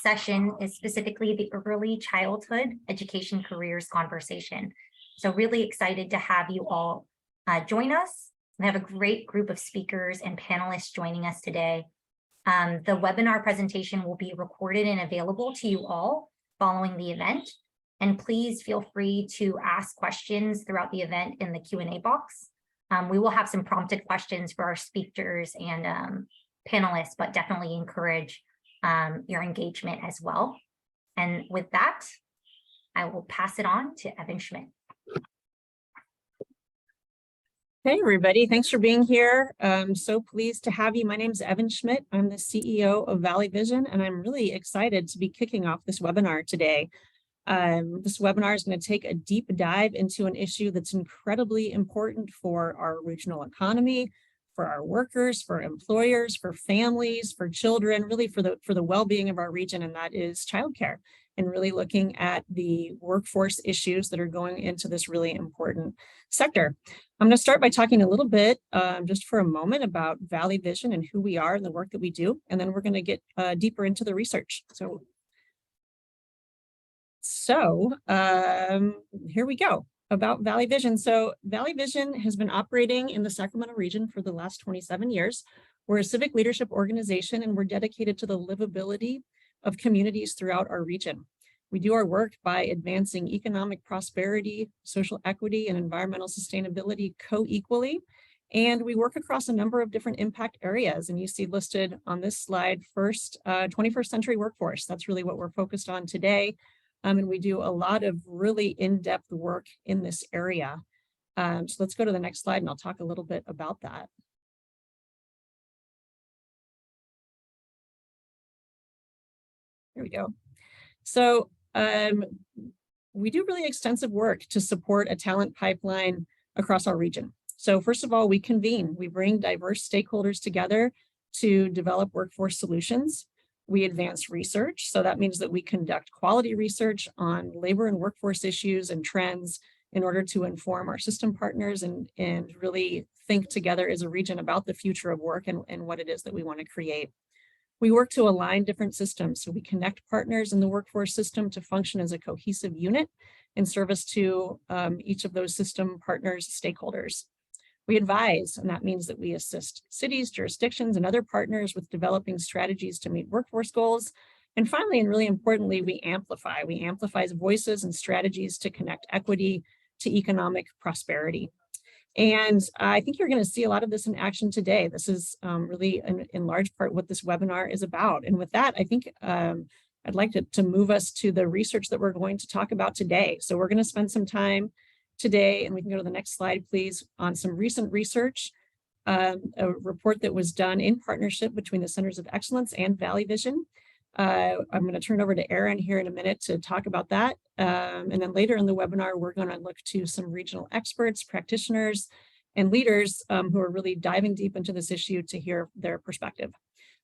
session is specifically the Early Childhood Education Careers Conversation. So really excited to have you all join us. We have a great group of speakers and panelists joining us today. The webinar presentation will be recorded and available to you all following the event. And please feel free to ask questions throughout the event in the Q&A box. We will have some prompted questions for our speakers and panelists, but definitely encourage your engagement as well. And with that, I will pass it on to Evan Schmidt. Hey, everybody. Thanks for being here. I'm so pleased to have you. My name is Evan Schmidt. I'm the CEO of Valley Vision, and I'm really excited to be kicking off this webinar today. This webinar is going to take a deep dive into an issue that's incredibly important for our regional economy, for our workers, for employers, for families, for children, really for the well-being of our region, and that is childcare, and really looking at the workforce issues that are going into this really important sector. I'm going to start by talking a little bit, just for a moment, about Valley Vision and who we are and the work that we do, and then we're going to get deeper into the research. So here we go about Valley Vision. So Valley Vision has been operating in the Sacramento region for the last 27 years. We're a civic leadership organization, and we're dedicated to the livability of communities throughout our region. We do our work by advancing economic prosperity, social equity, and environmental sustainability co-equally. And we work across a number of different impact areas. And you see listed on this slide first, 21st century workforce. That's really what we're focused on today. And we do a lot of really in-depth work in this area. So let's go to the next slide and I'll talk a little bit about that. Here we go. So we do really extensive work to support a talent pipeline across our region. So first of all, we convene. We bring diverse stakeholders together to develop workforce solutions. We advance research. So that means that we conduct quality research on labor and workforce issues and trends in order to inform our system partners and really think together as a region about the future of work and what it is that we want to create. We work to align different systems. So we connect partners in the workforce system to function as a cohesive unit in service to each of those system partners' stakeholders. We advise, and that means that we assist cities, jurisdictions, and other partners with developing strategies to meet workforce goals. And finally, and really importantly, we amplify. We amplify voices and strategies to connect equity to economic prosperity. And I think you're going to see a lot of this in action today. This is really in large part what this webinar is about. And with that, I think I'd like to move us to the research that we're going to talk about today. So we're going to spend some time today, and we can go to the next slide, please, on some recent research, a report that was done in partnership between the Centers of Excellence and Valley Vision. I'm going to turn over to Erin here in a minute to talk about that. And then later in the webinar, we're going to look to some regional experts, practitioners, and leaders who are really diving deep into this issue to hear their perspective.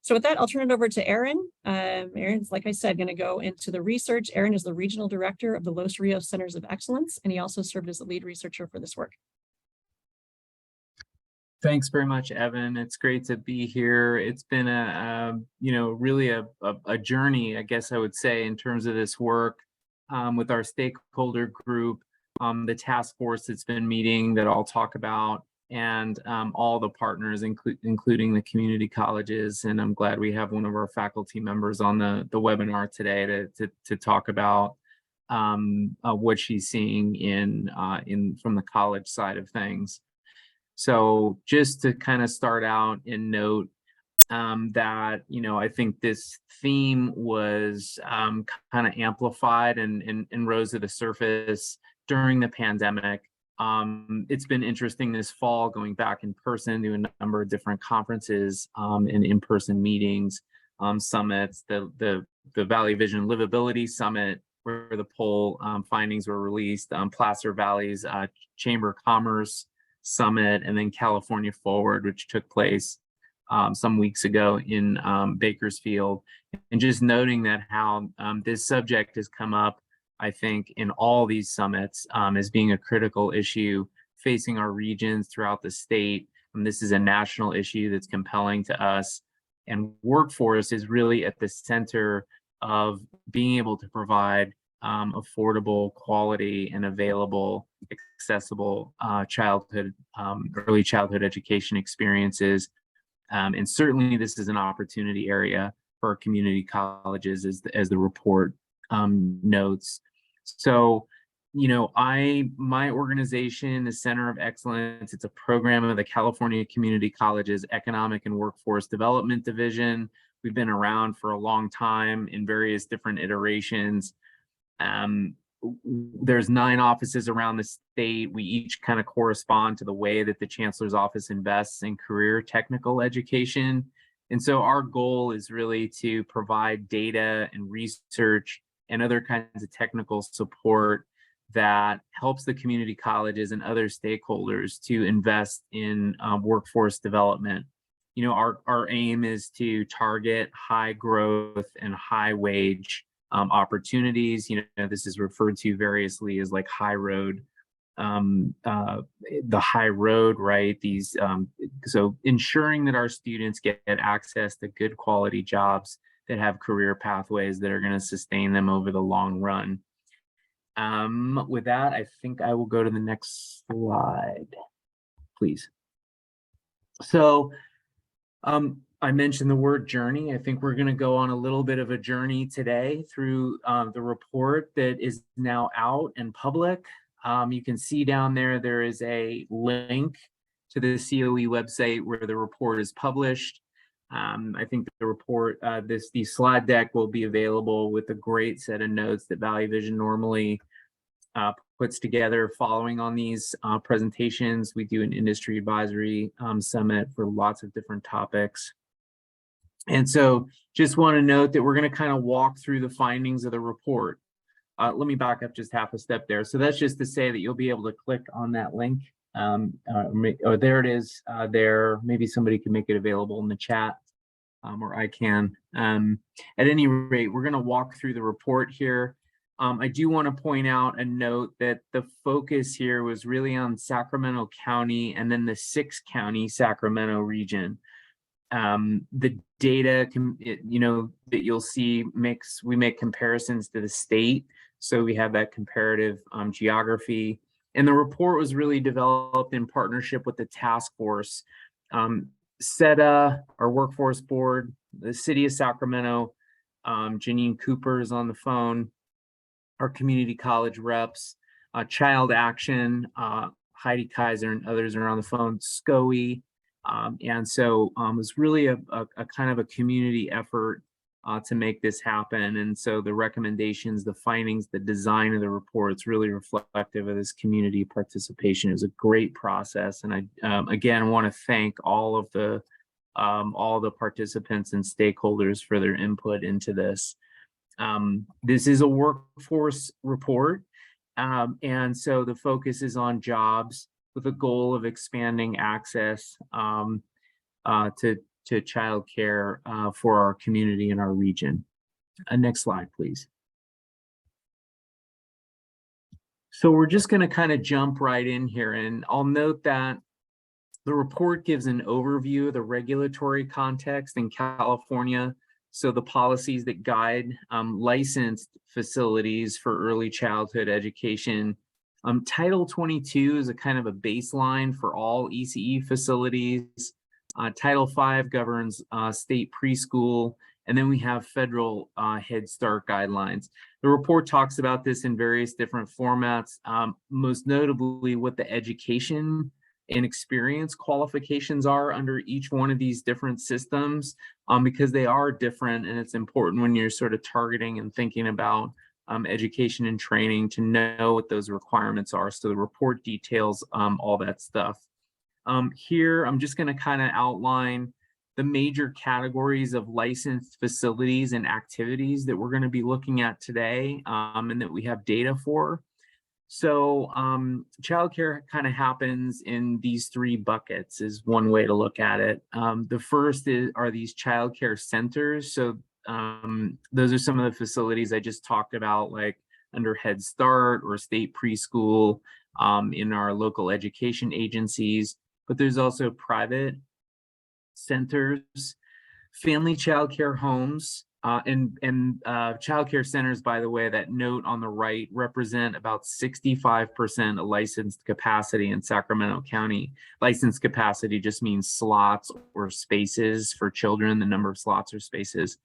So with that, I'll turn it over to Erin. Erin's, like I said, going to go into the research. Erin is the regional director of the Los Rios Centers of Excellence, and he also served as the lead researcher for this work. Thanks very much, Evan. It's great to be here. It's been really a journey, I guess I would say, in terms of this work with our stakeholder group, the task force that's been meeting that I'll talk about, and all the partners, including the community colleges. And I'm glad we have one of our faculty members on the webinar today to talk about what she's seeing from the college side of things. So just to kind of start out and note that, I think this theme was kind of amplified and rose to the surface during the pandemic. It's been interesting this fall going back in person to a number of different conferences and in-person meetings, summits, the Valley Vision Livability Summit, where the poll findings were released, Placer Valley's Chamber of Commerce Summit, and then California Forward, which took place some weeks ago in Bakersfield. And just noting that how this subject has come up, I think, in all these summits as being a critical issue facing our regions throughout the state. And this is a national issue that's compelling to us. And workforce is really at the center of being able to provide affordable, quality, and available, accessible early childhood education experiences. And certainly this is an opportunity area for community colleges, as the report notes. So, my organization, the Center of Excellence, it's a program of the California Community Colleges Economic and Workforce Development Division. We've been around for a long time in various different iterations. There's 9 offices around the state. We each kind of correspond to the way that the Chancellor's Office invests in career technical education. And so our goal is really to provide data and research and other kinds of technical support that helps the community colleges and other stakeholders to invest in workforce development. Our aim is to target high growth and high wage opportunities. This is referred to variously as like high road, the high road, right? So ensuring that our students get access to good quality jobs that have career pathways that are going to sustain them over the long run. With that, I think I will go to the next slide, please. So, I mentioned the word journey. I think we're going to go on a little bit of a journey today through the report that is now out and public. You can see down there is a link to the COE website where the report is published. I think the report, the slide deck will be available with a great set of notes that Valley Vision normally puts together following on these presentations. We do an industry advisory summit for lots of different topics. And so just want to note that we're going to kind of walk through the findings of the report. Let me back up just half a step there. So that's just to say that you'll be able to click on that link. Or there it is there. Maybe somebody can make it available in the chat, or I can. At any rate, we're going to walk through the report here. I do want to point out a note that the focus here was really on Sacramento County and then the 6-county Sacramento region. The data, that you'll see we make comparisons to the state. So we have that comparative geography. And the report was really developed in partnership with the task force, SETA, our workforce board, the city of Sacramento, Janine Cooper is on the phone, our community college reps, Child Action, Heidi Kaiser and others are on the phone, SCOE. And so it was really a kind of a community effort to make this happen. And so the recommendations, the findings, the design of the report, it's really reflective of this community participation. It was a great process. And I, again, want to thank all the participants and stakeholders for their input into this. This is a workforce report. And so the focus is on jobs with a goal of expanding access to childcare for our community and our region. Next slide, please. So we're just going to kind of jump right in here, and I'll note that the report gives an overview of the regulatory context in California. So the policies that guide licensed facilities for early childhood education. Title 22 is a kind of a baseline for all ECE facilities. Title 5 governs state preschool, and then we have federal Head Start guidelines. The report talks about this in various different formats, most notably what the education and experience qualifications are under each one of these different systems, because they are different, and it's important when you're sort of targeting and thinking about education and training to know what those requirements are. So the report details all that stuff. Here, I'm just going to kind of outline the major categories of licensed facilities and activities that we're going to be looking at today, and that we have data for. So childcare kind of happens in these 3 buckets is one way to look at it. The first are these childcare centers. So those are some of the facilities I just talked about, like under Head Start or state preschool in our local education agencies. But there's also private centers, family childcare homes, Childcare centers, by the way, that note on the right, represent about 65% of licensed capacity in Sacramento County. Licensed capacity just means slots or spaces for children, the number of slots or spaces.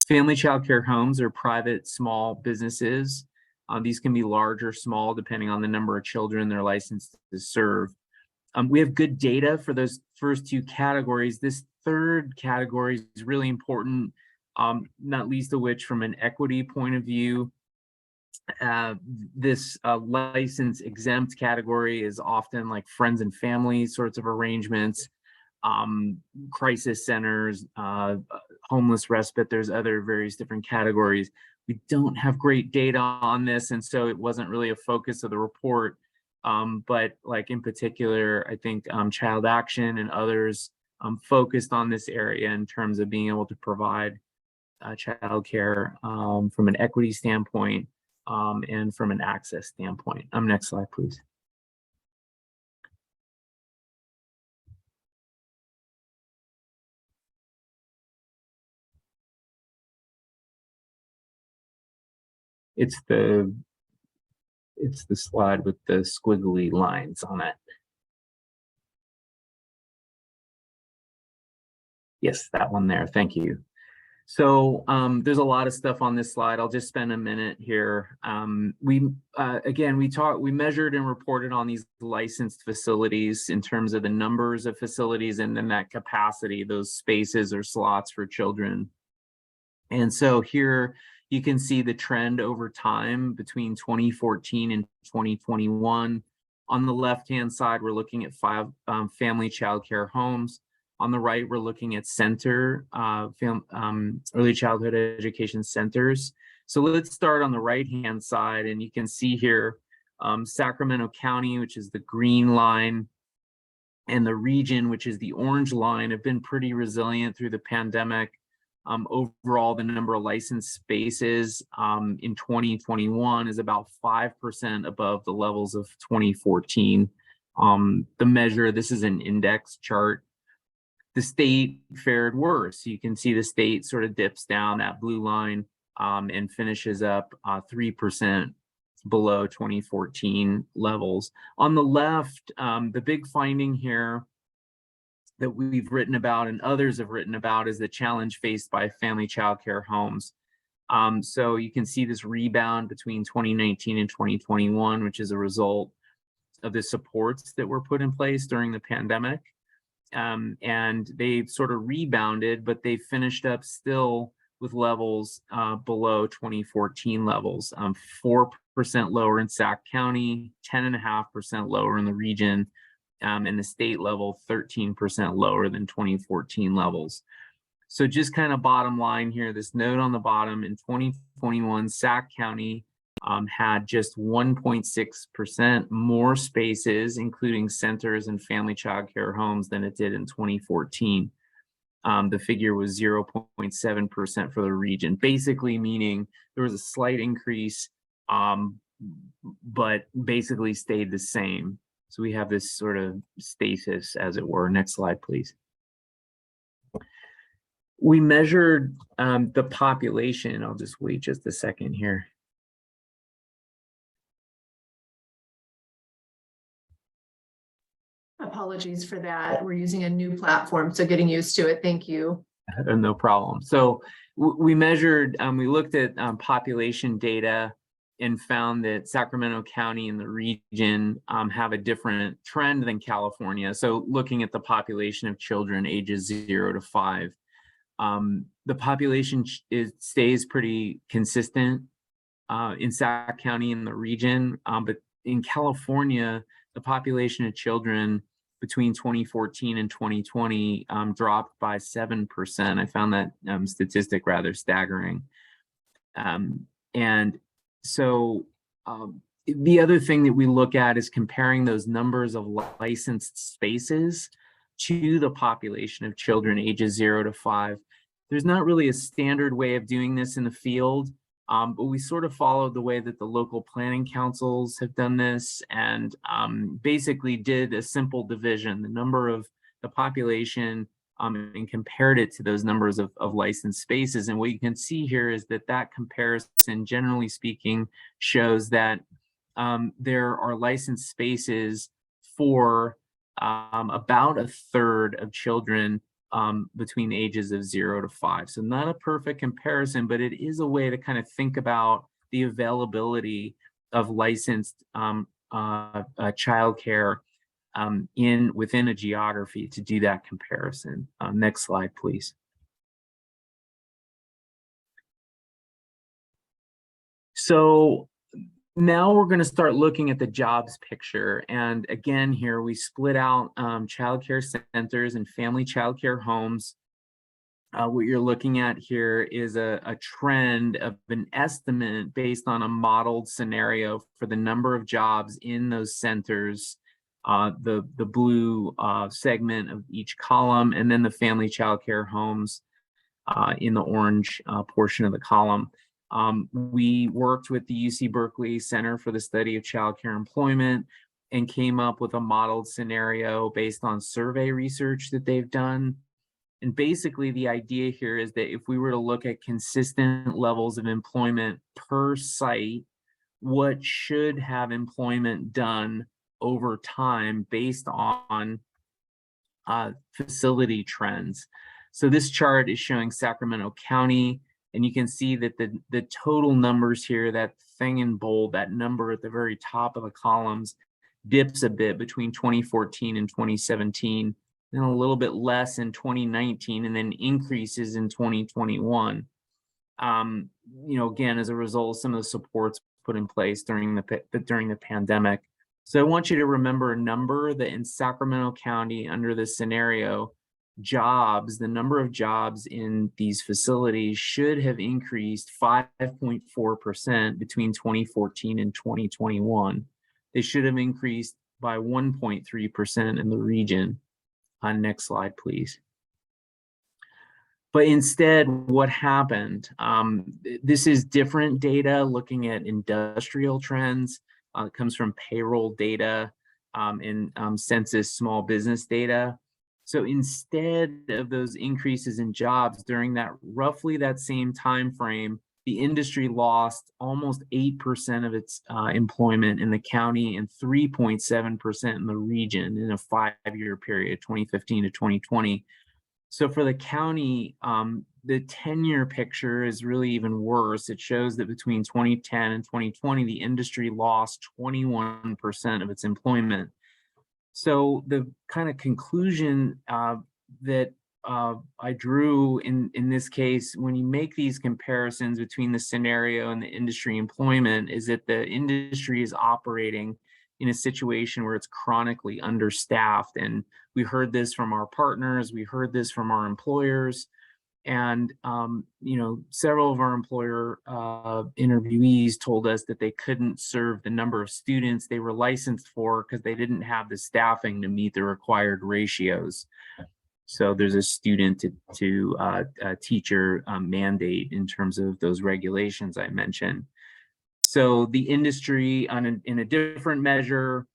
Family childcare homes are private small businesses. These can be large or small depending on the number of children they're licensed to serve. We have good data for those first two categories. This third category is really important, not least of which from an equity point of view. This license exempt category is often like friends and family sorts of arrangements, crisis centers, homeless respite. There's other various different categories. We don't have great data on this, and so it wasn't really a focus of the report. But like in particular, I think Child Action and others focused on this area in terms of being able to provide childcare from an equity standpoint and from an access standpoint. Next slide, please. It's the slide with the squiggly lines on it. Yes, that one there. Thank you. So there's a lot of stuff on this slide. I'll just spend a minute here. We measured and reported on these licensed facilities in terms of the numbers of facilities and then that capacity, those spaces or slots for children. And so here you can see the trend over time between 2014 and 2021. On the left-hand side, we're looking at 5 family childcare homes. On the right, we're looking at early childhood education centers. So let's start on the right-hand side, and you can see here Sacramento County, which is the green line, and the region, which is the orange line, have been pretty resilient through the pandemic. Overall, the number of licensed spaces in 2021 is about 5% above the levels of 2014. The measure, this is an index chart. The state fared worse. You can see the state sort of dips down that blue line and finishes up 3% below 2014 levels. On the left, the big finding here that we've written about and others have written about is the challenge faced by family childcare homes. So you can see this rebound between 2019 and 2021, which is a result of the supports that were put in place during the pandemic. And they've sort of rebounded, but they finished up still with levels below 2014 levels, 4% lower in Sac County, 10.5% lower in the region, and the state level 13% lower than 2014 levels. So just kind of bottom line here, this note on the bottom, in 2021, Sac County had just 1.6% more spaces, including centers and family childcare homes, than it did in 2014. The figure was 0.7% for the region, basically meaning there was a slight increase, but basically stayed the same. So we have this sort of stasis, as it were. Next slide, please. We measured the population. I'll just wait just a second here. Apologies for that. We're using a new platform, so getting used to it. Thank you. No problem. So we measured, we looked at population data and found that Sacramento County and the region have a different trend than California. So looking at the population of children ages 0 to 5, the population stays pretty consistent in Sac County and the region, but in California, the population of children between 2014 and 2020 dropped by 7%. I found that statistic rather staggering. And so the other thing that we look at is comparing those numbers of licensed spaces to the population of children ages 0 to 5. There's not really a standard way of doing this in the field, but we sort of followed the way that the local planning councils have done this, and basically did a simple division. The number of the population and compared it to those numbers of licensed spaces. And what you can see here is that that comparison, generally speaking, shows that there are licensed spaces for about a third of children between the ages of 0 to 5. So not a perfect comparison, but it is a way to kind of think about the availability of licensed childcare within a geography to do that comparison. Next slide, please. So now we're going to start looking at the jobs picture. And again, here we split out childcare centers and family childcare homes. What you're looking at here is a trend of an estimate based on a modeled scenario for the number of jobs in those centers, the blue segment of each column, and then the family childcare homes in the orange portion of the column. We worked with the UC Berkeley Center for the Study of Childcare Employment and came up with a modeled scenario based on survey research that they've done. And basically the idea here is that if we were to look at consistent levels of employment per site, what should have employment done over time based on facility trends. So this chart is showing Sacramento County, and you can see that the total numbers here, that thing in bold, that number at the very top of the columns, dips a bit between 2014 and 2017, then a little bit less in 2019, and then increases in 2021. Again, as a result of some of the supports put in place during the pandemic. So I want you to remember a number that in Sacramento County, under this scenario, the number of jobs in these facilities should have increased 5.4% between 2014 and 2021. They should have increased by 1.3% in the region. Next slide, please. But instead, what happened? This is different data looking at industrial trends. It comes from payroll data and census small business data. So instead of those increases in jobs during roughly that same time frame, the industry lost almost 8% of its employment in the county and 3.7% in the region in a 5-year period, 2015 to 2020. So for the county, the 10-year picture is really even worse. It shows that between 2010 and 2020, the industry lost 21% of its employment. So the kind of conclusion that I drew in this case, when you make these comparisons between the scenario and the industry employment, is that the industry is operating in a situation where it's chronically understaffed. And we heard this from our partners, we heard this from our employers, and several of our employer interviewees told us that they couldn't serve the number of students they were licensed for because they didn't have the staffing to meet the required ratios. So there's a student to teacher mandate in terms of those regulations I mentioned. So the industry in a different measure,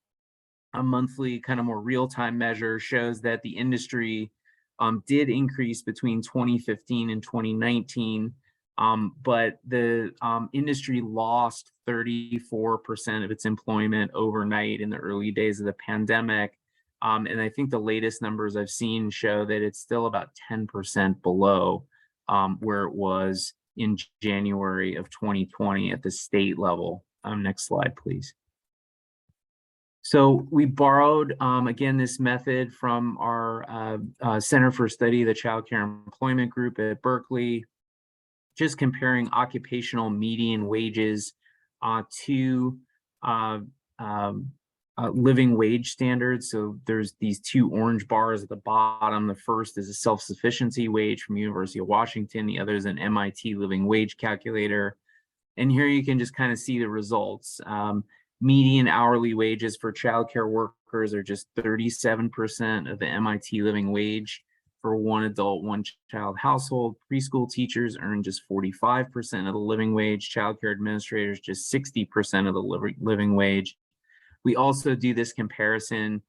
a monthly kind of more real-time measure, shows that the industry did increase between 2015 and 2019, but the industry lost 34% of its employment overnight in the early days of the pandemic. And I think the latest numbers I've seen show that it's still about 10% below where it was in January of 2020 at the state level. Next slide, please. So we borrowed, again, this method from our Center for Study of the Child Care Employment Group at Berkeley, just comparing occupational median wages to living wage standards. So there's these two orange bars at the bottom. The first is a self-sufficiency wage from University of Washington. The other is an MIT living wage calculator. And here you can just kind of see the results. Median hourly wages for childcare workers are just 37% of the MIT living wage for one adult, one child household. Preschool teachers earn just 45% of the living wage. Childcare administrators just 60% of the living wage. We also do this comparison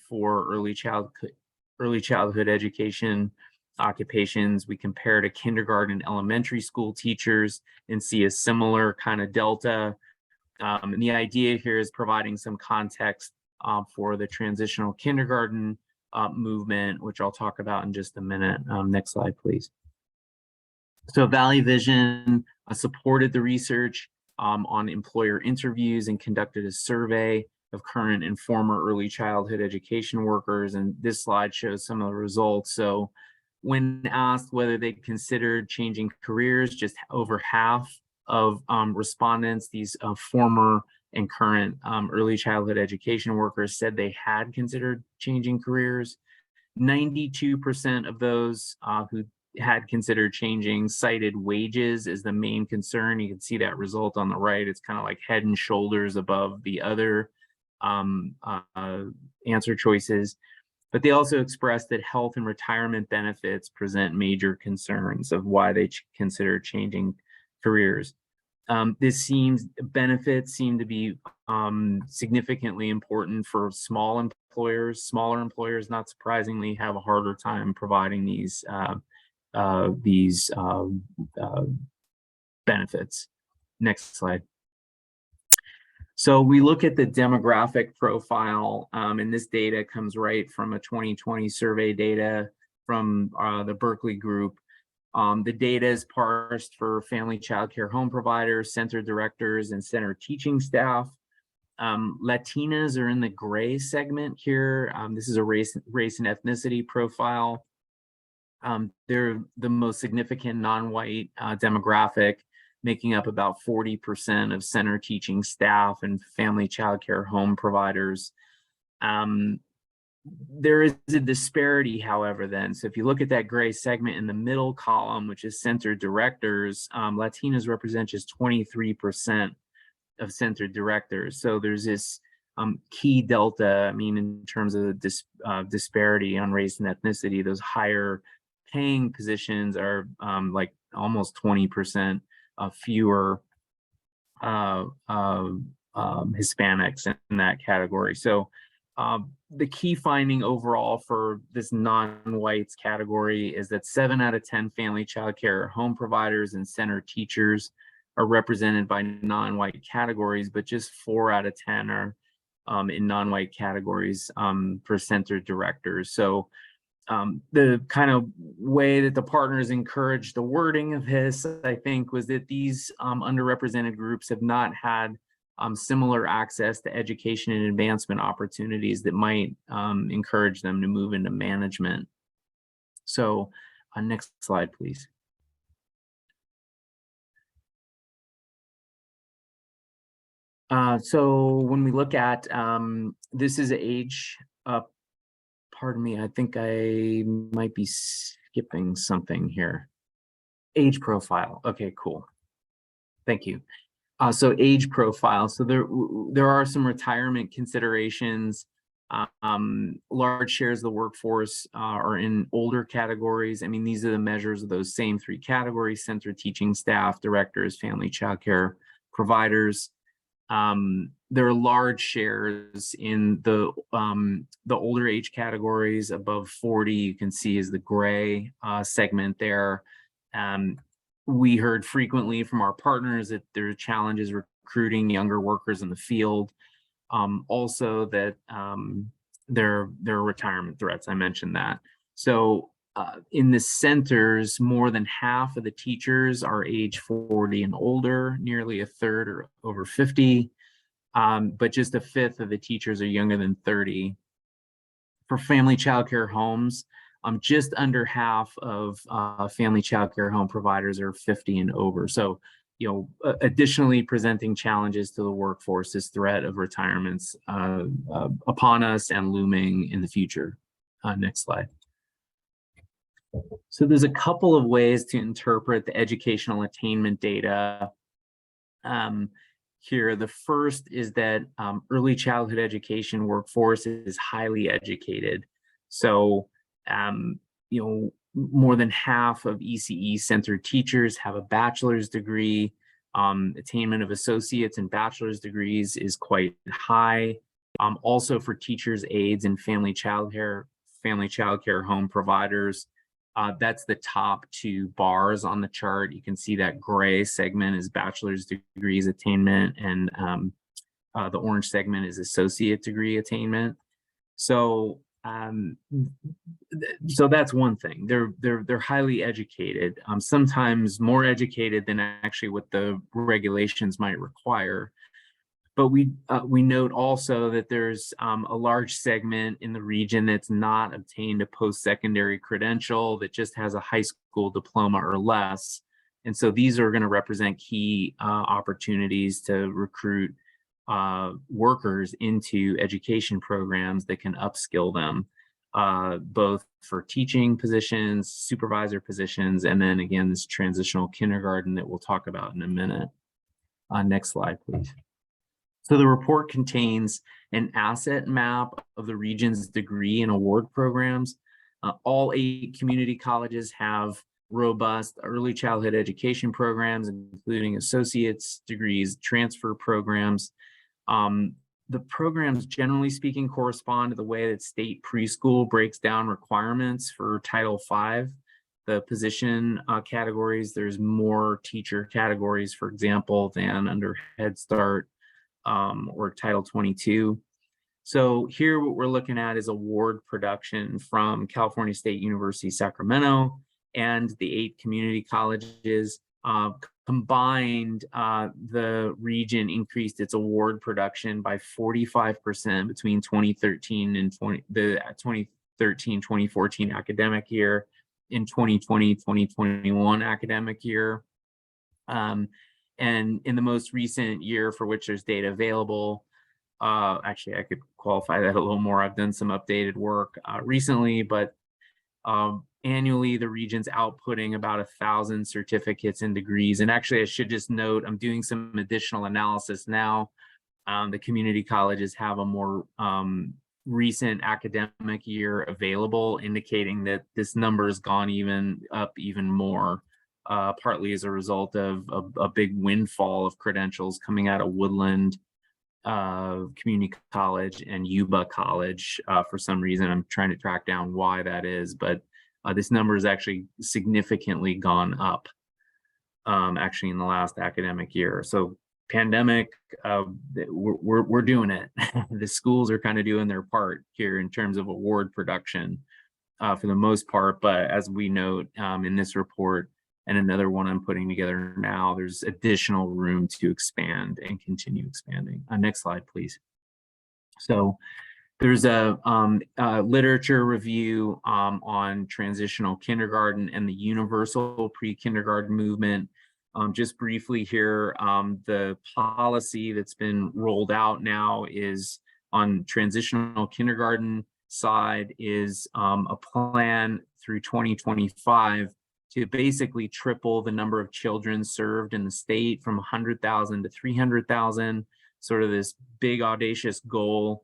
for early childhood early childhood education occupations. We compare to kindergarten and elementary school teachers and see a similar kind of delta. And the idea here is providing some context for the transitional kindergarten movement, which I'll talk about in just a minute. Next slide, please. So Valley Vision supported the research on employer interviews and conducted a survey of current and former early childhood education workers. And this slide shows some of the results. So when asked whether they considered changing careers, just over half of respondents, these former and current early childhood education workers, said they had considered changing careers. 92% of those who had considered changing cited wages as the main concern. You can see that result on the right. It's kind of like head and shoulders above the other answer choices. But they also expressed that health and retirement benefits present major concerns of why they consider changing careers. Benefits seem to be significantly important for small employers. Smaller employers, not surprisingly, have a harder time providing these benefits. Next slide. So we look at the demographic profile, and this data comes right from a 2020 survey data from the Berkeley group. The data is parsed for family child care home providers, center directors, and center teaching staff. Latinas are in the gray segment here. This is a race and ethnicity profile. They're the most significant non-white demographic, making up about 40% of center teaching staff and family child care home providers. There is a disparity, however, then. So if you look at that gray segment in the middle column, which is center directors, Latinas represent just 23% of center directors. So there's this key delta, I mean, in terms of the disparity on race and ethnicity. Those higher paying positions are like almost 20% fewer Hispanics in that category. So the key finding overall for this non-whites category is that 7 out of 10 family child care home providers and center teachers are represented by non-white categories, but just 4 out of 10 are in non-white categories for center directors. So the kind of way that the partners encouraged the wording of this, I think, was that these underrepresented groups have not had similar access to education and advancement opportunities that might encourage them to move into management. So next slide, please. So when we look at, this is age, pardon me, I think I might be skipping something here. Age profile, okay, cool. Thank you. So age profile, so there are some retirement considerations. Large shares of the workforce are in older categories. I mean, these are the measures of those same 3 categories: center teaching staff, directors, family child care providers. There are large shares in the older age categories above 40. You can see is the gray segment there. We heard frequently from our partners that there are challenges recruiting younger workers in the field. Also that there are retirement threats. I mentioned that. So in the centers, more than half of the teachers are age 40 and older, nearly a third are over 50, but just a fifth of the teachers are younger than 30. For family child care homes, just under half of family child care home providers are 50 and over. So, you know, additionally presenting challenges to the workforce, this threat of retirements upon us and looming in the future. Next slide. So there's a couple of ways to interpret the educational attainment data here. The first is that early childhood education workforce is highly educated. So, you know, more than half of ECE center teachers have a bachelor's degree. Attainment of associates and bachelor's degrees is quite high. Also for teachers, aides, and family child family childcare home providers. That's the top two bars on the chart. You can see that gray segment is bachelor's degrees attainment, and the orange segment is associate degree attainment. So so that's one thing. They're highly educated, sometimes more educated than actually what the regulations might require. But we note also that there's a large segment in the region that's not obtained a post-secondary credential, that just has a high school diploma or less. And so these are going to represent key opportunities to recruit workers into education programs that can upskill them, both for teaching positions, supervisor positions, and then again, this transitional kindergarten that we'll talk about in a minute. Next slide, please. So the report contains an asset map of the region's degree and award programs. All 8 community colleges have robust early childhood education programs, including associate's degrees, transfer programs. The programs, generally speaking, correspond to the way that state preschool breaks down requirements for Title V. The position categories, there's more teacher categories, for example, than under Head Start or Title 22. So here what we're looking at is award production from California State University, Sacramento, and the 8 community colleges. Combined, the region increased its award production by 45% between 2013 and 2014 academic year, in 2020-2021 academic year. And in the most recent year for which there's data available, actually I could qualify that a little more. I've done some updated work recently, but annually the region's outputting about 1,000 certificates and degrees. And actually I should just note, I'm doing some additional analysis now. The community colleges have a more recent academic year available, indicating that this number has gone up even more. Partly as a result of a big windfall of credentials coming out of Woodland Community College and Yuba College. For some reason, I'm trying to track down why that is, but this number has actually significantly gone up, actually in the last academic year. So pandemic, we're doing it. The schools are kind of doing their part here in terms of award production for the most part, but as we note in this report, and another one I'm putting together now, there's additional room to expand and continue expanding. Next slide, please. So there's a literature review on transitional kindergarten and the universal pre-kindergarten movement. Just briefly here, the policy that's been rolled out now is on transitional kindergarten side is a plan through 2025 to basically triple the number of children served in the state from 100,000 to 300,000, sort of this big audacious goal,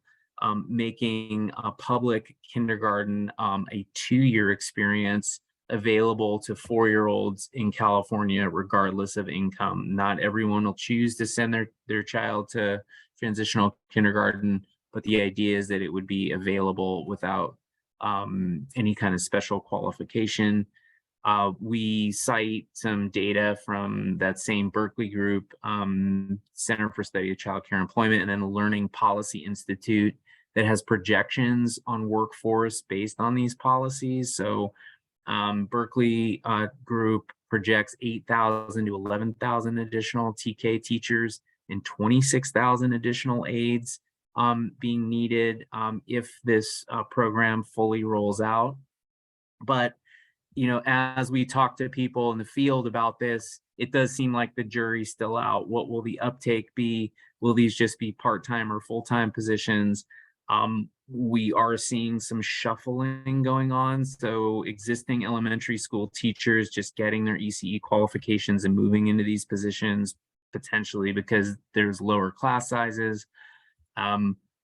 making a public kindergarten a 2-year experience available to 4-year-olds in California, regardless of income. Not everyone will choose to send their child to transitional kindergarten, but the idea is that it would be available without any kind of special qualification. We cite some data from that same Berkeley group, Center for Study of Child Care Employment, and then the Learning Policy Institute that has projections on workforce based on these policies. So Berkeley group projects 8,000 to 11,000 additional TK teachers and 26,000 additional aides being needed if this program fully rolls out. But you know, as we talk to people in the field about this, it does seem like the jury's still out. What will the uptake be? Will these just be part-time or full-time positions? We are seeing some shuffling going on. So existing elementary school teachers just getting their ECE qualifications and moving into these positions, potentially because there's lower class sizes.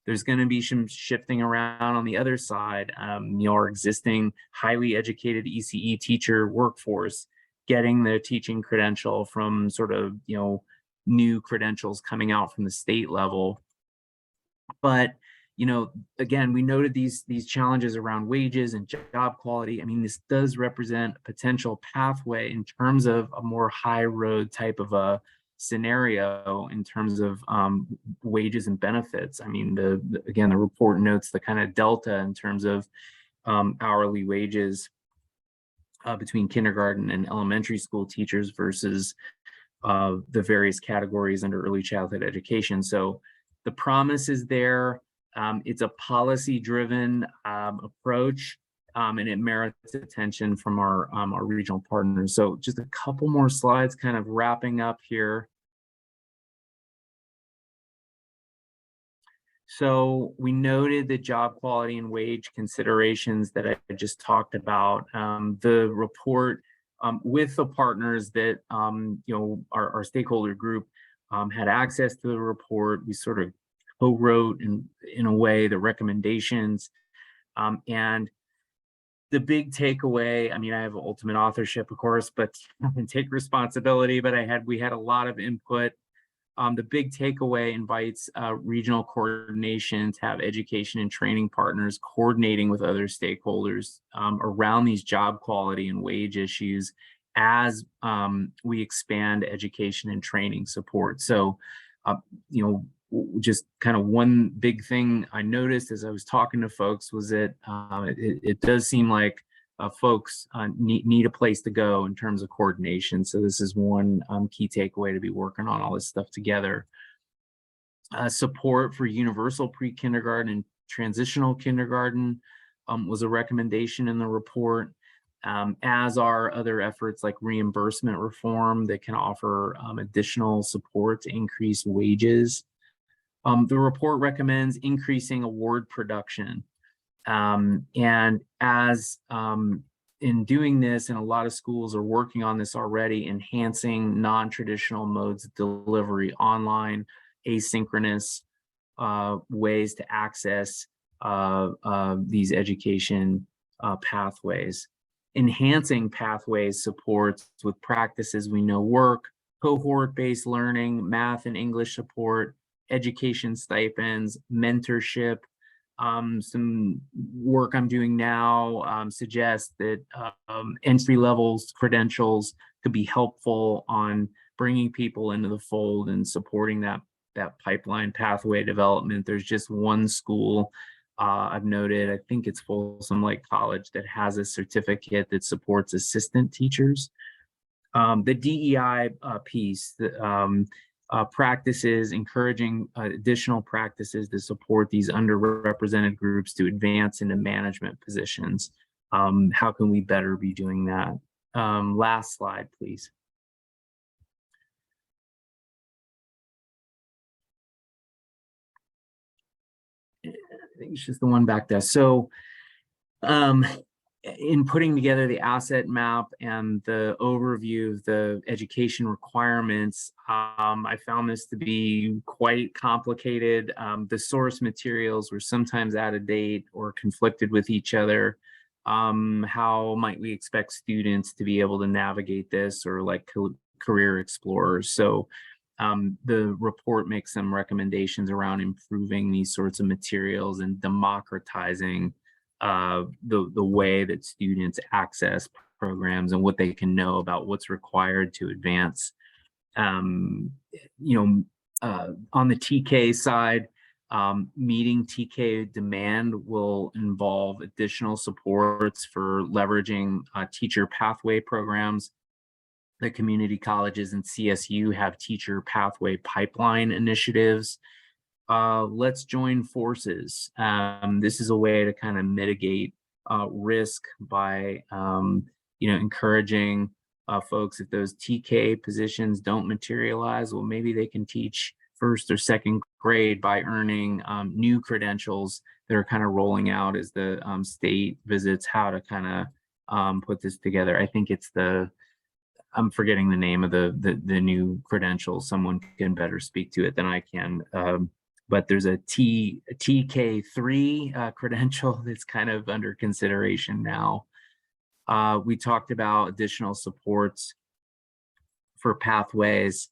There's going to be some shifting around on the other side. Our existing highly educated ECE teacher workforce getting the teaching credential from sort of, new credentials coming out from the state level. But, you know, again, we noted these challenges around wages and job quality. I mean, this does represent a potential pathway in terms of a more high road type of a scenario in terms of wages and benefits. I mean, again, the report notes the kind of delta in terms of hourly wages between kindergarten and elementary school teachers versus the various categories under early childhood education. So the promise is there. It's a policy-driven approach, and it merits attention from our regional partners. So just a couple more slides, kind of wrapping up here. So we noted the job quality and wage considerations that I just talked about. The report with the partners that you know, our stakeholder group had access to the report. We sort of co-wrote in a way the recommendations, and the big takeaway, I mean, I have ultimate authorship, of course, but I can take responsibility, but we had a lot of input. The big takeaway invites regional coordination to have education and training partners coordinating with other stakeholders around these job quality and wage issues as we expand education and training support. So, you know, just kind of one big thing I noticed as I was talking to folks was that it does seem like folks need a place to go in terms of coordination. So this is one key takeaway to be working on all this stuff together. Support for universal pre-kindergarten and transitional kindergarten was a recommendation in the report, as are other efforts like reimbursement reform that can offer additional support to increase wages. The report recommends increasing award production. And as in doing this, and a lot of schools are working on this already, enhancing non-traditional modes of delivery, online, asynchronous ways to access these education pathways. Enhancing pathways supports with practices we know work, cohort-based learning, math and English support, education stipends, mentorship. Some work I'm doing now suggests that entry-level credentials could be helpful on bringing people into the fold and supporting that pipeline pathway development. There's just one school I've noted, I think it's Folsom Lake College, that has a certificate that supports assistant teachers. The DEI piece, practices, encouraging additional practices to support these underrepresented groups to advance into management positions. How can we better be doing that? Last slide, please. I think it's just the one back there. So in putting together the asset map and the overview of the education requirements, I found this to be quite complicated. The source materials were sometimes out of date or conflicted with each other. How might we expect students to be able to navigate this, or like career explorers? So the report makes some recommendations around improving these sorts of materials and democratizing the way that students access programs and what they can know about what's required to advance. On the TK side, meeting TK demand will involve additional supports for leveraging teacher pathway programs. The community colleges and CSU have teacher pathway pipeline initiatives. Let's join forces. This is a way to kind of mitigate risk by encouraging folks, if those TK positions don't materialize, well, maybe they can teach first or second grade by earning new credentials that are kind of rolling out as the state visits how to kind of put this together. I think it's I'm forgetting the name of the new credentials. Someone can better speak to it than I can. But there's a TK3 credential that's kind of under consideration now. We talked about additional supports for pathways,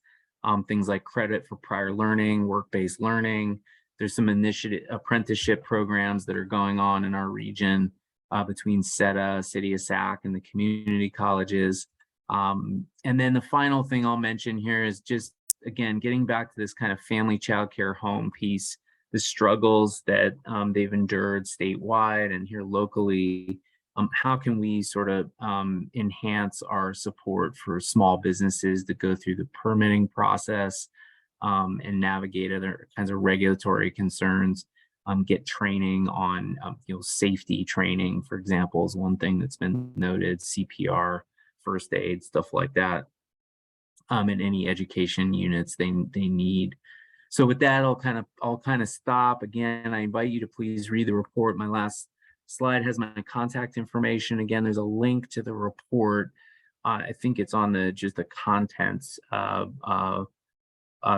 things like credit for prior learning, work-based learning, There's some apprenticeship programs that are going on in our region between SETA, City of Sac, and the community colleges. And then the final thing I'll mention here is just, again, getting back to this kind of family childcare home piece, the struggles that they've endured statewide and here locally. How can we sort of enhance our support for small businesses that go through the permitting process and navigate other kinds of regulatory concerns? Get training on safety training, for example, is one thing that's been noted. CPR, first aid, stuff like that, and any education units they need. So with that, I'll kind of stop. Again, I invite you to please read the report. My last slide has my contact information. Again, there's a link to the report. I think it's on just the contents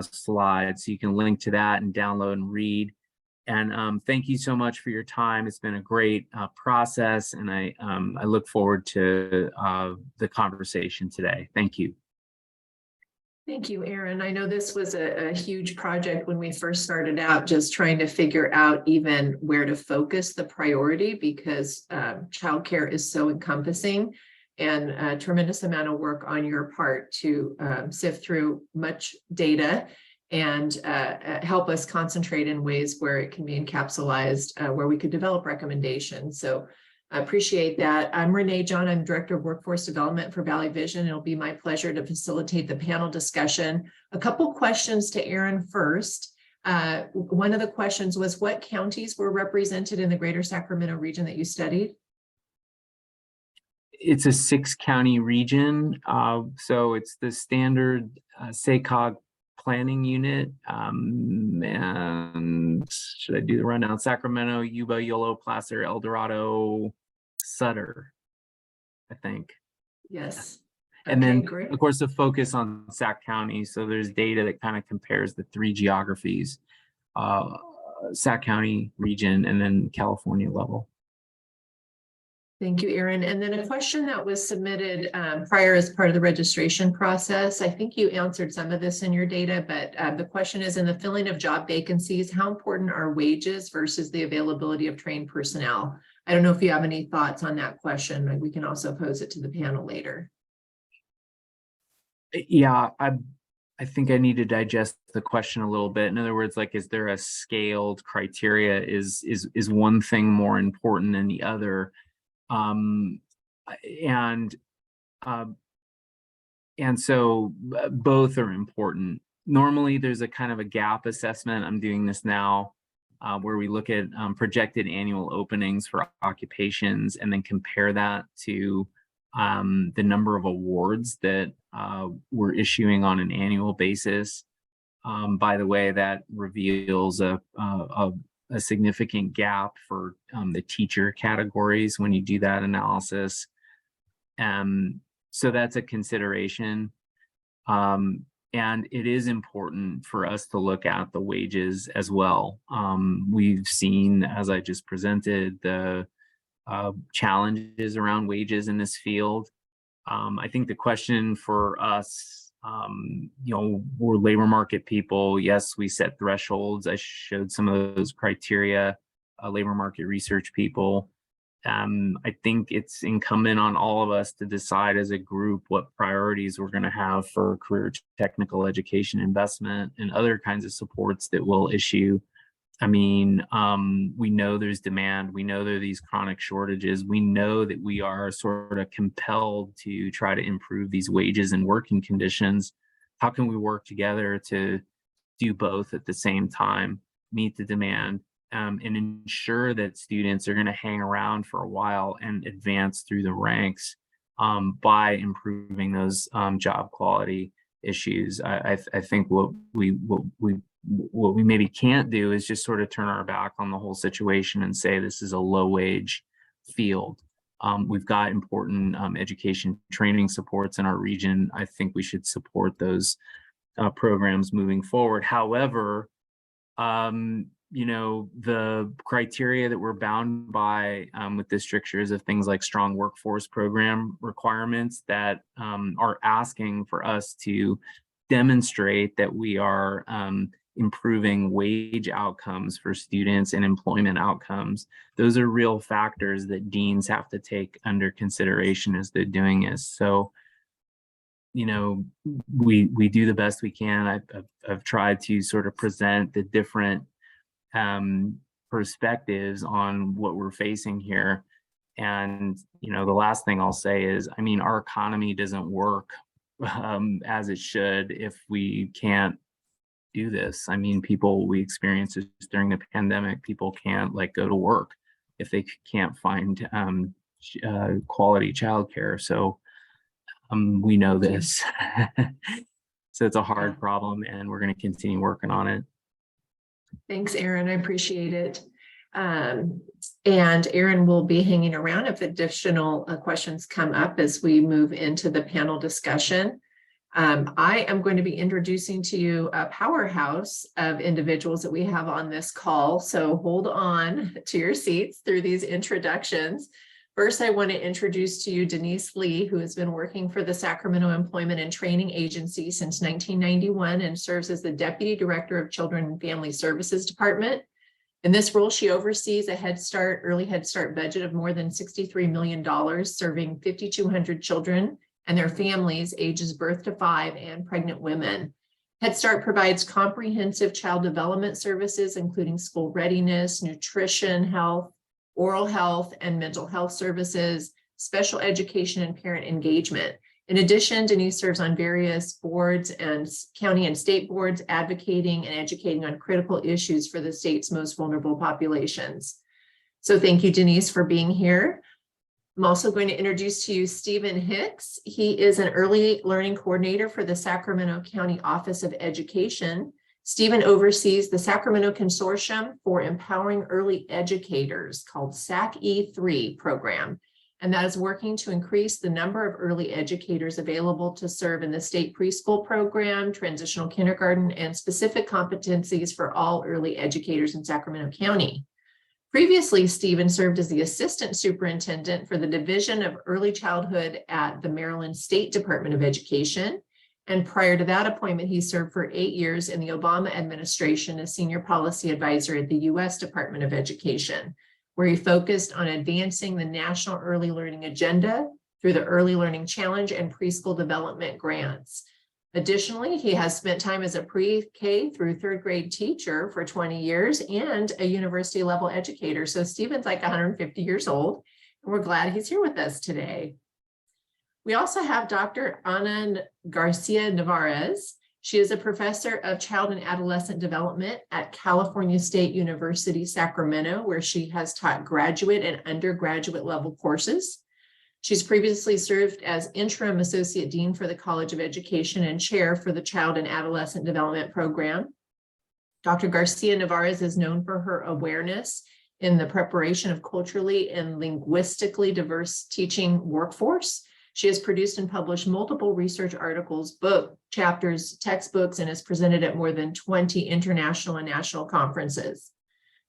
slide, so you can link to that and download and read. And thank you so much for your time. It's been a great process, and I look forward to the conversation today. Thank you. Thank you, Aaron. I know this was a huge project when we first started out, just trying to figure out even where to focus the priority, because childcare is so encompassing, and a tremendous amount of work on your part to sift through much data and help us concentrate in ways where it can be encapsulated, where we could develop recommendations. So I appreciate that. I'm Renee John. I'm Director of Workforce Development for Valley Vision. It'll be my pleasure to facilitate the panel discussion. A couple questions to Aaron first. One of the questions was, what counties were represented in the greater Sacramento region that you studied? It's a 6-county region. So it's the standard SACOG planning unit. And should I do the rundown? Sacramento, Yuba, Yolo, Placer, El Dorado, Sutter, I think. Yes. And okay, then, great. of course, the focus on Sac County. So there's data that kind of compares the 3 geographies, Sac County region, and then California level. Thank you, Aaron. And then a question that was submitted prior as part of the registration process. I think you answered some of this in your data, but the question is, in the filling of job vacancies, how important are wages versus the availability of trained personnel? I don't know if you have any thoughts on that question. We can also pose it to the panel later. Yeah, I think I need to digest the question a little bit. In other words, like, is there a scaled criteria? Is one thing more important than the other? And so both are important. Normally there's a kind of a gap assessment. I'm doing this now where we look at projected annual openings for occupations and then compare that to the number of awards that we're issuing on an annual basis. By the way, that reveals a significant gap for the teacher categories when you do that analysis. So that's a consideration. And it is important for us to look at the wages as well. We've seen, as I just presented, the challenges around wages in this field. I think the question for us, we're labor market people. Yes, we set thresholds. I showed some of those criteria, labor market research people. I think it's incumbent on all of us to decide as a group what priorities we're going to have for career technical education investment and other kinds of supports that we'll issue. I mean, we know there's demand. We know there are these chronic shortages. We know that we are sort of compelled to try to improve these wages and working conditions. How can we work together to do both at the same time, meet the demand, and ensure that students are going to hang around for a while and advance through the ranks by improving those job quality issues? I think what we maybe can't do is just sort of turn our back on the whole situation and say this is a low wage field. We've got important education training supports in our region. I think we should support those programs moving forward. However, the criteria that we're bound by with the strictures of things like strong workforce program requirements that are asking for us to demonstrate that we are improving wage outcomes for students and employment outcomes. Those are real factors that deans have to take under consideration as they're doing this. So, you know, we do the best we can. I've tried to sort of present the different perspectives on what we're facing here. And, you know, the last thing I'll say is, I mean, our economy doesn't work as it should if we can't do this. I mean, we experienced this during the pandemic. People can't like go to work if they can't find quality childcare. So we know this. So it's a hard problem, and we're going to continue working on it. Thanks, Aaron. I appreciate it. And Aaron will be hanging around if additional questions come up as we move into the panel discussion. I am going to be introducing to you a powerhouse of individuals that we have on this call. So hold on to your seats through these introductions. First, I want to introduce to you Denise Lee, who has been working for the Sacramento Employment and Training Agency since 1991 and serves as the Deputy Director of Children and Family Services Department. In this role, she oversees a early Head Start budget of more than $63 million, serving 5,200 children and their families ages birth to 5 and pregnant women. Head Start provides comprehensive child development services, including school readiness, nutrition, health, oral health, and mental health services, special education, and parent engagement. In addition, Denise serves on various boards and county and state boards, advocating and educating on critical issues for the state's most vulnerable populations. So thank you, Denise, for being here. I'm also going to introduce to you Stephen Hicks. He is an early learning coordinator for the Sacramento County Office of Education. Stephen oversees the Sacramento Consortium for Empowering Early Educators, called SAC-E3 program, and that is working to increase the number of early educators available to serve in the state preschool program, transitional kindergarten, and specific competencies for all early educators in Sacramento County. Previously, Stephen served as the Assistant Superintendent for the Division of Early Childhood at the Maryland State Department of Education. And prior to that appointment, he served for 8 years in the Obama administration as Senior Policy Advisor at the U.S. Department of Education, where he focused on advancing the National Early Learning Agenda through the Early Learning Challenge and Preschool Development Grants. Additionally, he has spent time as a pre-K through 3rd grade teacher for 20 years and a university level educator. So Stephen's like 150 years old, and we're glad he's here with us today. We also have Dr. Ana Garcia Navarez. She is a professor of child and adolescent development at California State University, Sacramento, where she has taught graduate and undergraduate level courses. She's previously served as interim associate dean for the College of Education and chair for the Child and Adolescent Development Program. Dr. Garcia Navarez is known for her awareness in the preparation of culturally and linguistically diverse teaching workforce. She has produced and published multiple research articles, book chapters, textbooks, and has presented at more than 20 international and national conferences.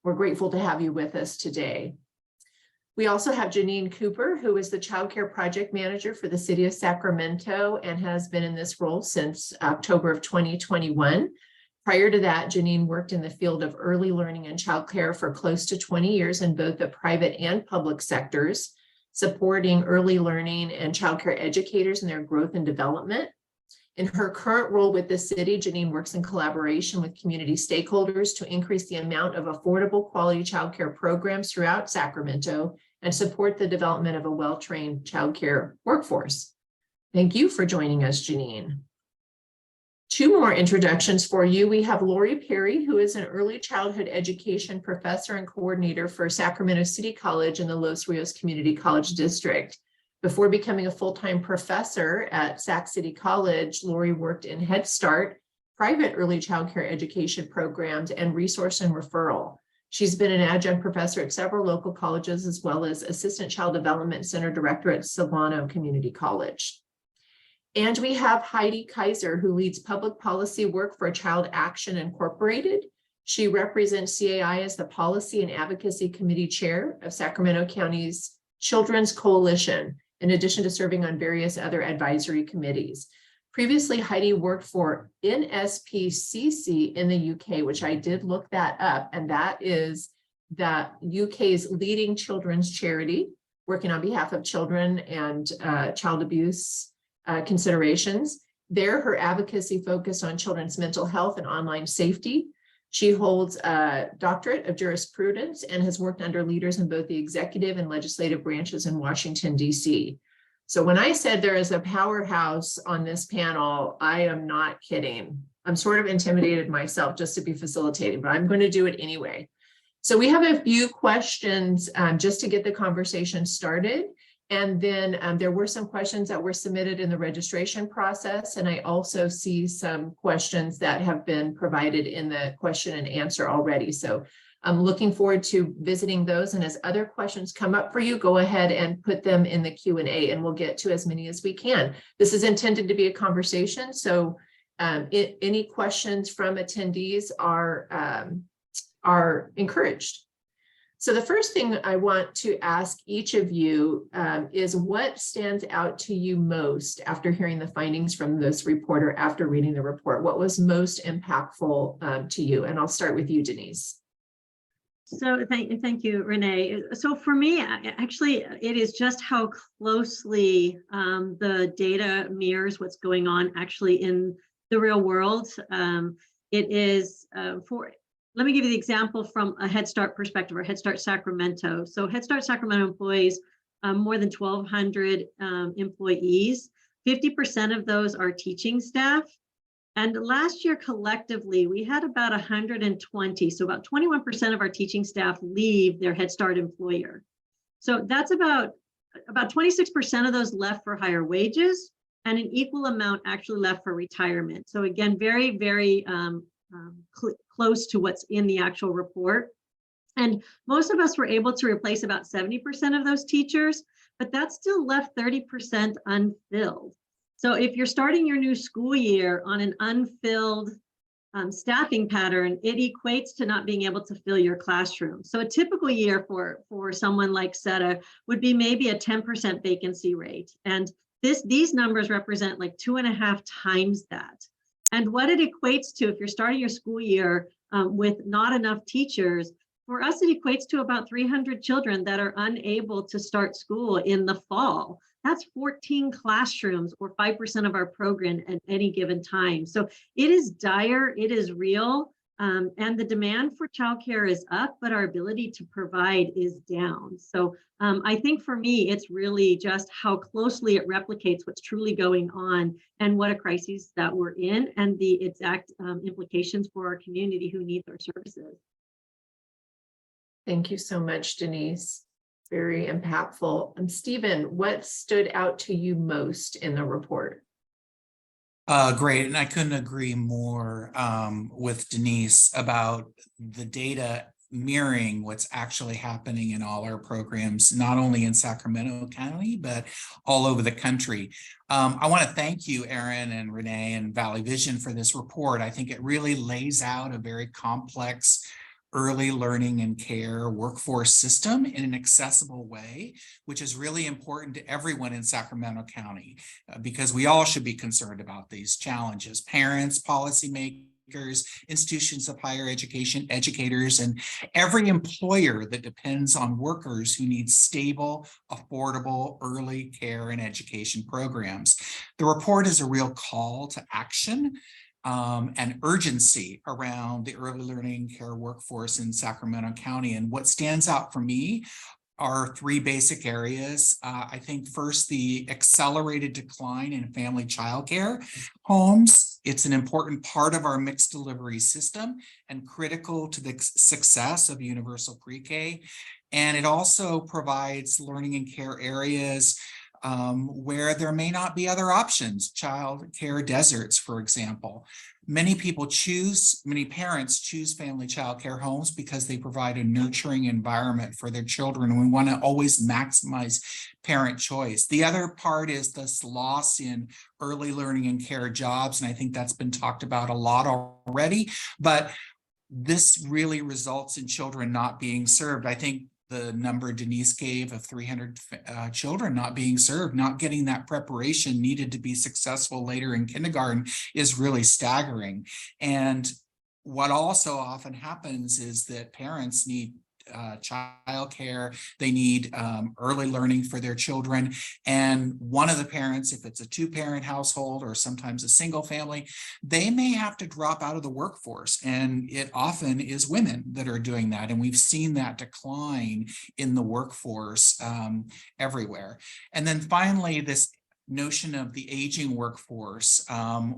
We're grateful to have you with us today. We also have Janine Cooper, who is the Child Care Project Manager for the City of Sacramento and has been in this role since October of 2021. Prior to that, Janine worked in the field of early learning and childcare for close to 20 years in both the private and public sectors, supporting early learning and childcare educators in their growth and development. In her current role with the city, Janine works in collaboration with community stakeholders to increase the amount of affordable quality childcare programs throughout Sacramento and support the development of a well-trained childcare workforce. Thank you for joining us, Janine. 2 more introductions for you. We have Lori Perry, who is an early childhood education professor and coordinator for Sacramento City College in the Los Rios Community College District. Before becoming a full-time professor at Sac City College, Lori worked in Head Start, private early childcare education programs, and resource and referral. She's been an adjunct professor at several local colleges, as well as Assistant Child Development Center Director at Solano Community College. And we have Heidi Kaiser, who leads public policy work for Child Action Incorporated. She represents CAI as the Policy and Advocacy Committee Chair of Sacramento County's Children's Coalition, in addition to serving on various other advisory committees. Previously, Heidi worked for NSPCC in the UK, which I did look that up, and that is the UK's leading children's charity, working on behalf of children and child abuse considerations. There, her advocacy focused on children's mental health and online safety. She holds a doctorate of jurisprudence and has worked under leaders in both the executive and legislative branches in Washington, D.C. So when I said there is a powerhouse on this panel, I am not kidding. I'm sort of intimidated myself just to be facilitating, but I'm going to do it anyway. So we have a few questions just to get the conversation started. And then there were some questions that were submitted in the registration process. And I also see some questions that have been provided in the question and answer already. So I'm looking forward to visiting those. And as other questions come up for you, go ahead and put them in the Q&A and we'll get to as many as we can. This is intended to be a conversation. So any questions from attendees are encouraged. So the first thing I want to ask each of you is what stands out to you most after hearing the findings from this report or after reading the report? What was most impactful to you? And I'll start with you, Denise. So thank you, Renee. So for me, actually, it is just how closely the data mirrors what's going on actually in the real world. It is let me give you the example from a Head Start perspective, or Head Start Sacramento. So Head Start Sacramento employs more than 1,200 employees. 50% of those are teaching staff. And last year collectively, we had about 120. So about 21% of our teaching staff leave their Head Start employer. So that's about 26% of those left for higher wages, and an equal amount actually left for retirement. So again, very, very close to what's in the actual report. And most of us were able to replace about 70% of those teachers, but that still left 30% unfilled. So if you're starting your new school year on an unfilled staffing pattern, it equates to not being able to fill your classroom. So a typical year for someone like SETA would be maybe a 10% vacancy rate. And these numbers represent like 2.5 times that. And what it equates to, if you're starting your school year with not enough teachers, for us, it equates to about 300 children that are unable to start school in the fall. That's 14 classrooms or 5% of our program at any given time. So it is dire, it is real, and the demand for childcare is up, but our ability to provide is down. So I think for me, it's really just how closely it replicates what's truly going on and what a crisis that we're in and the exact implications for our community who needs our services. Thank you so much, Denise. Very impactful. Stephen, what stood out to you most in the report? Great, and I couldn't agree more with Denise about the data mirroring what's actually happening in all our programs, not only in Sacramento County, but all over the country. I want to thank you, Erin and Renee and Valley Vision for this report. I think it really lays out a very complex early learning and care workforce system in an accessible way, which is really important to everyone in Sacramento County, because we all should be concerned about these challenges. Parents, policymakers, institutions of higher education, educators, and every employer that depends on workers who need stable, affordable early care and education programs. The report is a real call to action and urgency around the early learning care workforce in Sacramento County. And what stands out for me are 3 basic areas. I think first, the accelerated decline in family childcare homes. It's an important part of our mixed delivery system and critical to the success of universal pre-K. And it also provides learning and care areas where there may not be other options, child care deserts, for example. Many parents choose family child care homes because they provide a nurturing environment for their children. And we want to always maximize parent choice. The other part is this loss in early learning and care jobs. And I think that's been talked about a lot already, but this really results in children not being served. I think the number Denise gave of 300 children not being served, not getting that preparation needed to be successful later in kindergarten is really staggering. And what also often happens is that parents need childcare, they need early learning for their children. And one of the parents, if it's a two-parent household or sometimes a single family, they may have to drop out of the workforce. And it often is women that are doing that. And we've seen that decline in the workforce everywhere. And then finally, this notion of the aging workforce,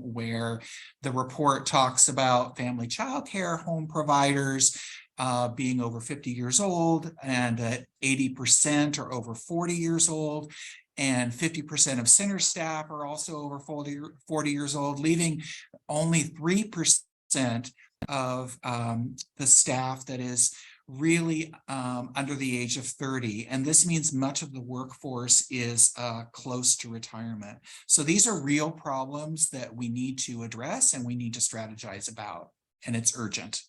where the report talks about family childcare home providers being over 50 years old, and 80% are over 40 years old, and 50% of center staff are also over 40 years old, leaving only 3% of the staff that is really under the age of 30. And this means much of the workforce is close to retirement. So these are real problems that we need to address and we need to strategize about, and it's urgent.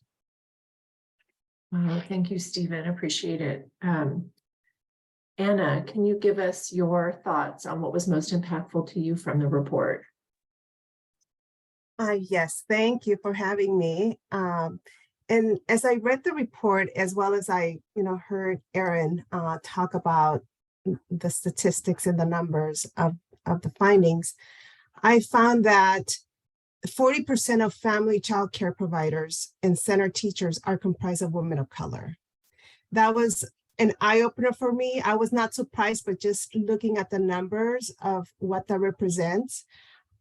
Thank you, Stephen. Appreciate it. Anna, can you give us your thoughts on what was most impactful to you from the report? Yes, thank you for having me. And as I read the report, as well as I, heard Erin talk about the statistics and the numbers of the findings, I found that 40% of family child care providers and center teachers are comprised of women of color. That was an eye-opener for me. I was not surprised, but just looking at the numbers of what that represents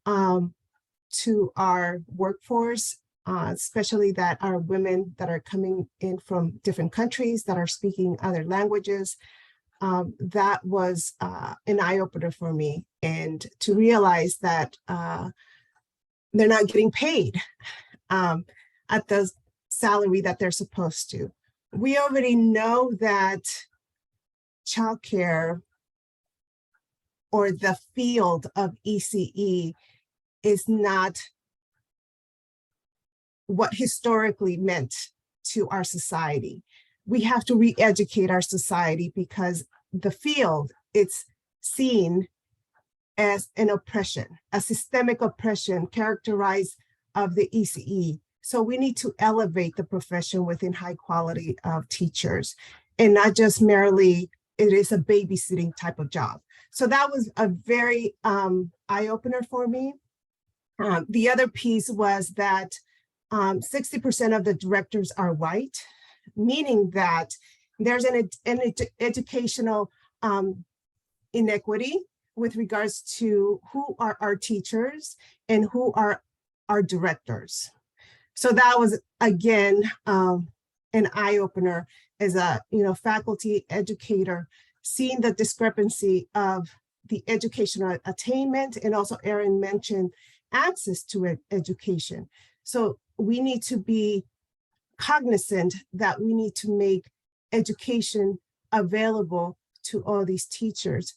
to our workforce, especially that are women that are coming in from different countries that are speaking other languages, that was an eye-opener for me. And to realize that they're not getting paid at the salary that they're supposed to. We already know that childcare, or the field of ECE, is not what historically meant to our society. We have to re-educate our society because the field, it's seen as an oppression, a systemic oppression characterized of the ECE. So we need to elevate the profession within high quality of teachers, and not just merely it is a babysitting type of job. So that was a very eye-opener for me. The other piece was that 60% of the directors are white, meaning that there's an educational inequity with regards to who are our teachers and who are our directors. So that was, again, an eye-opener as a faculty educator, seeing the discrepancy of the educational attainment, and also Erin mentioned access to education. So we need to be cognizant that we need to make education available to all these teachers.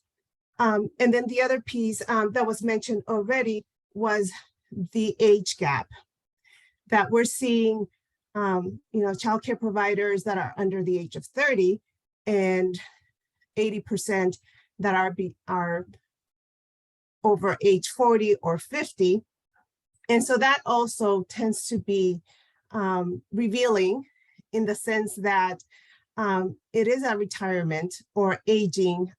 And then the other piece that was mentioned already was the age gap, that we're seeing, childcare providers that are under the age of 30, and 80% that are over age 40 or 50. And so that also tends to be revealing, in the sense that it is a retirement or aging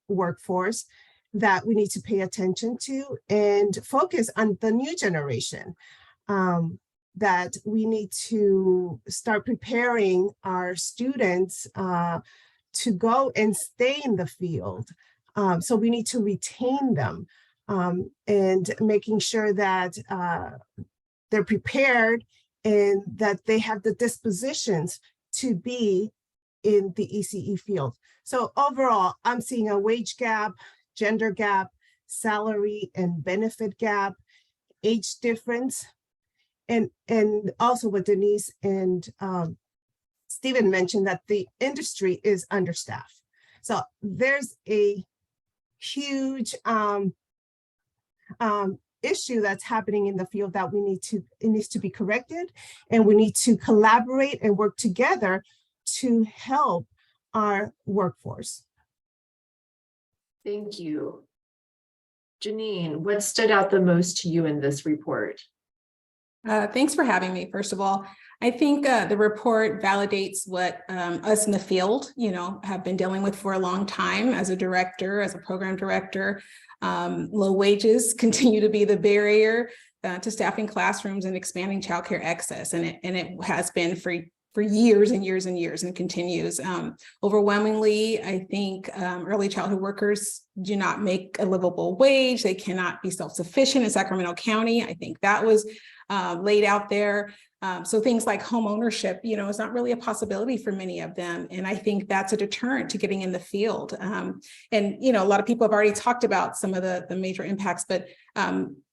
workforce that we need to pay attention to and focus on the new generation, that we need to start preparing our students to go and stay in the field. So we need to retain them, and making sure that they're prepared and that they have the dispositions to be in the ECE field. So overall, I'm seeing a wage gap, gender gap, salary and benefit gap, age difference, and also what Denise and Stephen mentioned, that the industry is understaffed. So there's a huge issue that's happening in the field that it needs to be corrected, and we need to collaborate and work together to help our workforce. Thank you. Janine, what stood out the most to you in this report? Thanks for having me. First of all, I think the report validates what us in the field, have been dealing with for a long time as a director, as a program director. Low wages continue to be the barrier to staffing classrooms and expanding childcare access, and it has been for years and years and years, and continues. Overwhelmingly, I think early childhood workers do not make a livable wage. They cannot be self-sufficient in Sacramento County. I think that was laid out there. So things like home ownership, is not really a possibility for many of them. And I think that's a deterrent to getting in the field. And, a lot of people have already talked about some of the major impacts, but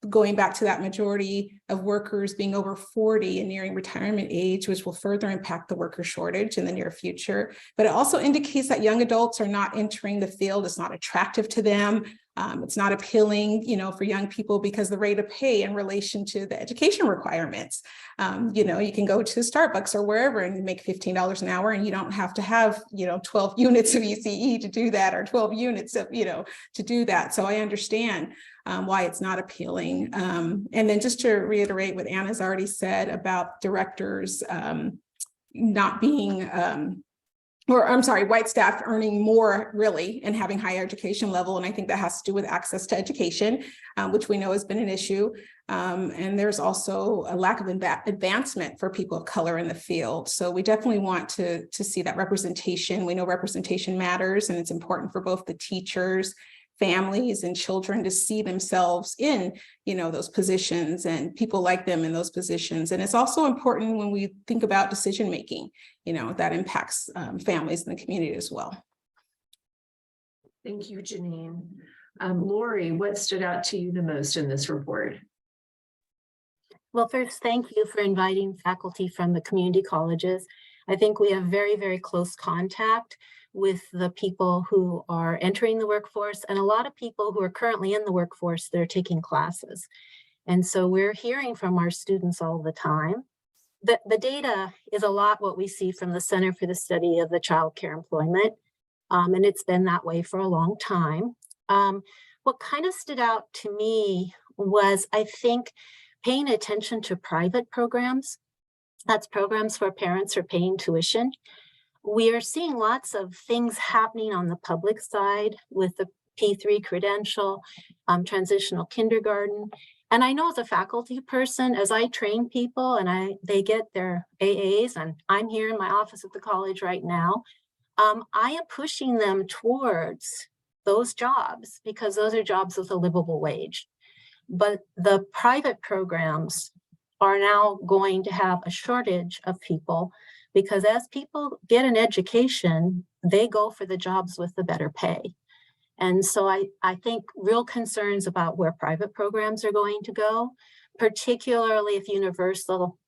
going back to that majority of workers being over 40 and nearing retirement age, which will further impact the worker shortage in the near future. But it also indicates that young adults are not entering the field. It's not attractive to them. It's not appealing, for young people because the rate of pay in relation to the education requirements. You can go to Starbucks or wherever and make $15 an hour, and you don't have to have, 12 units of ECE to do that, or 12 units of, to do that. So I understand why it's not appealing. And then just to reiterate what Anna's already said about directors not being white staff earning more really and having higher education level. And I think that has to do with access to education, which we know has been an issue. And there's also a lack of advancement for people of color in the field. So we definitely want to see that representation. We know representation matters, and it's important for both the teachers, families, and children to see themselves in, those positions and people like them in those positions. And it's also important when we think about decision making, that impacts families in the community as well. Thank you, Janine. Lori, what stood out to you the most in this report? Well, first, thank you for inviting faculty from the community colleges. I think we have very, very close contact with the people who are entering the workforce, and a lot of people who are currently in the workforce that are taking classes. And so we're hearing from our students all the time. The data is a lot what we see from the Center for the Study of the Child Care Employment, and it's been that way for a long time. What kind of stood out to me was, I think, paying attention to private programs. That's programs where parents are paying tuition. We are seeing lots of things happening on the public side with the P3 credential, transitional kindergarten. And I know as a faculty person, as I train people and they get their AAs, and I'm here in my office at the college right now, I am pushing them towards those jobs because those are jobs with a livable wage. But the private programs are now going to have a shortage of people, because as people get an education, they go for the jobs with the better pay. And so I think real concerns about where private programs are going to go, particularly if universal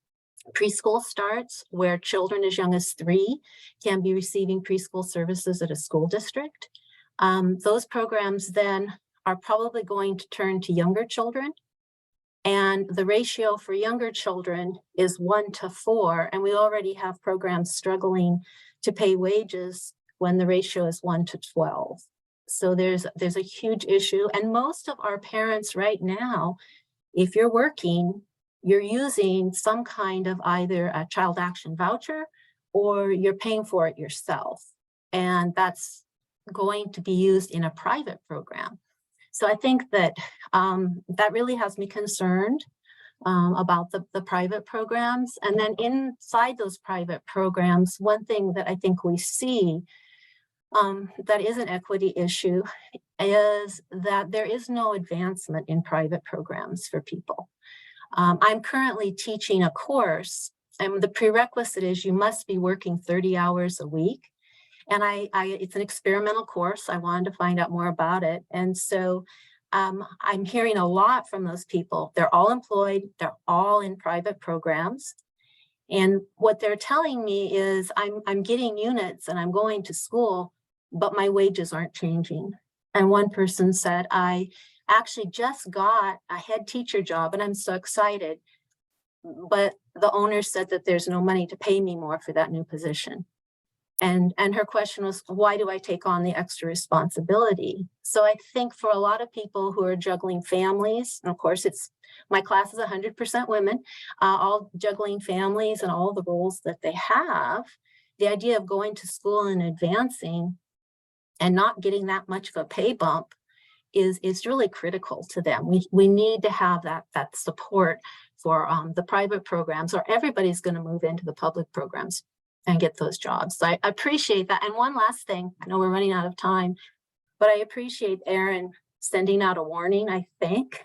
preschool starts, where children as young as 3 can be receiving preschool services at a school district. Those programs then are probably going to turn to younger children. And the ratio for younger children is 1 to 4. And we already have programs struggling to pay wages when the ratio is 1 to 12. So there's a huge issue. And most of our parents right now, if you're working, you're using some kind of either a child action voucher or you're paying for it yourself. And that's going to be used in a private program. So I think that that really has me concerned about the private programs. And then inside those private programs, one thing that I think we see that is an equity issue is that there is no advancement in private programs for people. I'm currently teaching a course, and the prerequisite is you must be working 30 hours a week. And it's an experimental course. I wanted to find out more about it. And so I'm hearing a lot from those people. They're all employed. They're all in private programs. And what they're telling me is I'm getting units and I'm going to school, but my wages aren't changing. And one person said, I actually just got a head teacher job and I'm so excited, but the owner said that there's no money to pay me more for that new position. And her question was, why do I take on the extra responsibility? So I think for a lot of people who are juggling families, and of course my class is 100% women, all juggling families and all the roles that they have, the idea of going to school and advancing and not getting that much of a pay bump is really critical to them. We need to have that support for the private programs, or everybody's going to move into the public programs and get those jobs. So I appreciate that. And one last thing, I know we're running out of time, but I appreciate Erin sending out a warning, I think.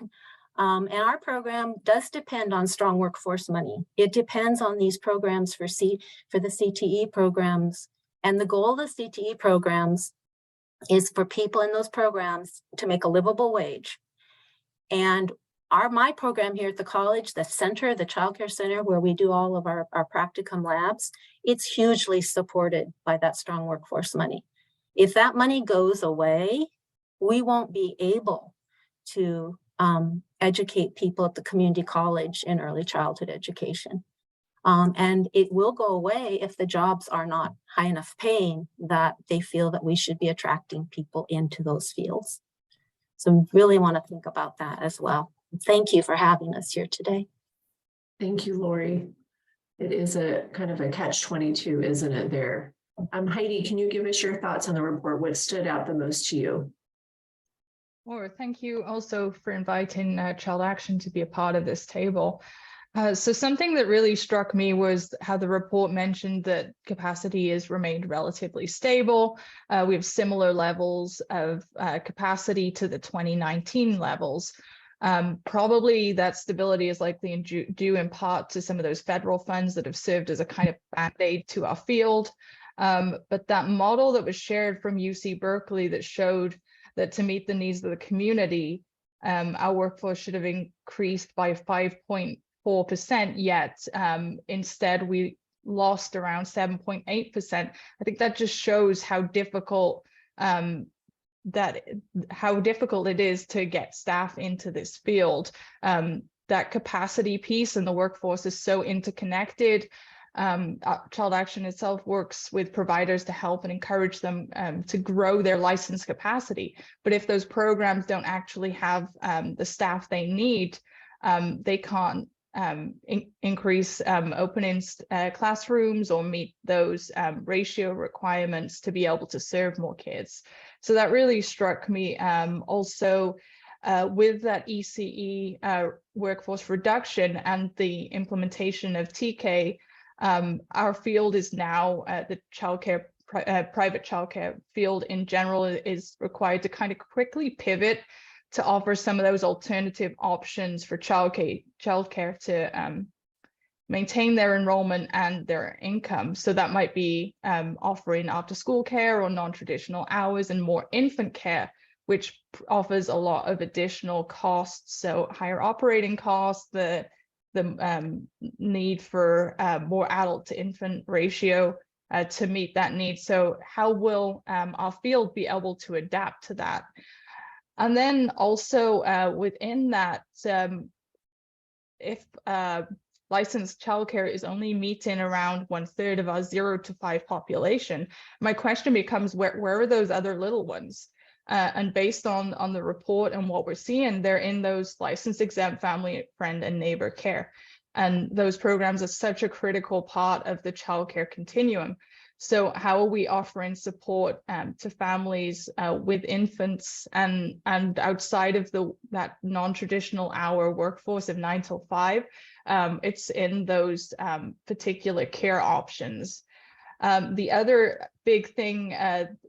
And our program does depend on strong workforce money. It depends on these programs for the CTE programs. And the goal of the CTE programs is for people in those programs to make a livable wage. And my program here at the college, the center, the childcare center, where we do all of our practicum labs, it's hugely supported by that strong workforce money. If that money goes away, we won't be able to educate people at the community college in early childhood education. And it will go away if the jobs are not high enough paying that they feel that we should be attracting people into those fields. So we really want to think about that as well. Thank you for having us here today. Thank you, Lori. It is a kind of a catch-22, isn't it there? Heidi, can you give us your thoughts on the report? What stood out the most to you? Sure. Thank you also for inviting Child Action to be a part of this table. So something that really struck me was how the report mentioned that capacity has remained relatively stable. We have similar levels of capacity to the 2019 levels. Probably that stability is likely due in part to some of those federal funds that have served as a kind of band-aid to our field. But that model that was shared from UC Berkeley that showed that to meet the needs of the community, our workforce should have increased by 5.4%, yet instead we lost around 7.8%. I think that just shows how difficult it is to get staff into this field. That capacity piece and the workforce is so interconnected. Child Action itself works with providers to help and encourage them to grow their licensed capacity. But if those programs don't actually have the staff they need, they can't increase opening classrooms or meet those ratio requirements to be able to serve more kids. So that really struck me. Also, with that ECE workforce reduction and the implementation of TK, our field is now the childcare, private childcare field in general is required to kind of quickly pivot to offer some of those alternative options for childcare to maintain their enrollment and their income. So that might be offering after school care or non-traditional hours and more infant care, which offers a lot of additional costs. So higher operating costs, the need for more adult to infant ratio to meet that need. So how will our field be able to adapt to that? And then also within that, if licensed childcare is only meeting around 1/3 of our 0 to 5 population, my question becomes, where are those other little ones? And based on the report and what we're seeing, they're in those licensed exempt family, friend, and neighbor care. And those programs are such a critical part of the childcare continuum. So how are we offering support to families with infants and outside of that non-traditional hour workforce of 9 till 5? It's in those particular care options. The other big thing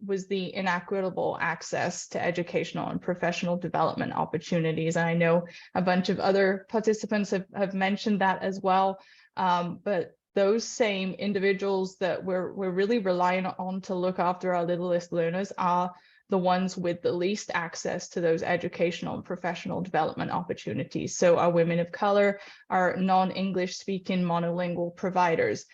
was the inequitable access to educational and professional development opportunities. And I know a bunch of other participants have mentioned that as well. But those same individuals that we're really relying on to look after our littlest learners are the ones with the least access to those educational and professional development opportunities. So our women of color, our non-English speaking monolingual providers.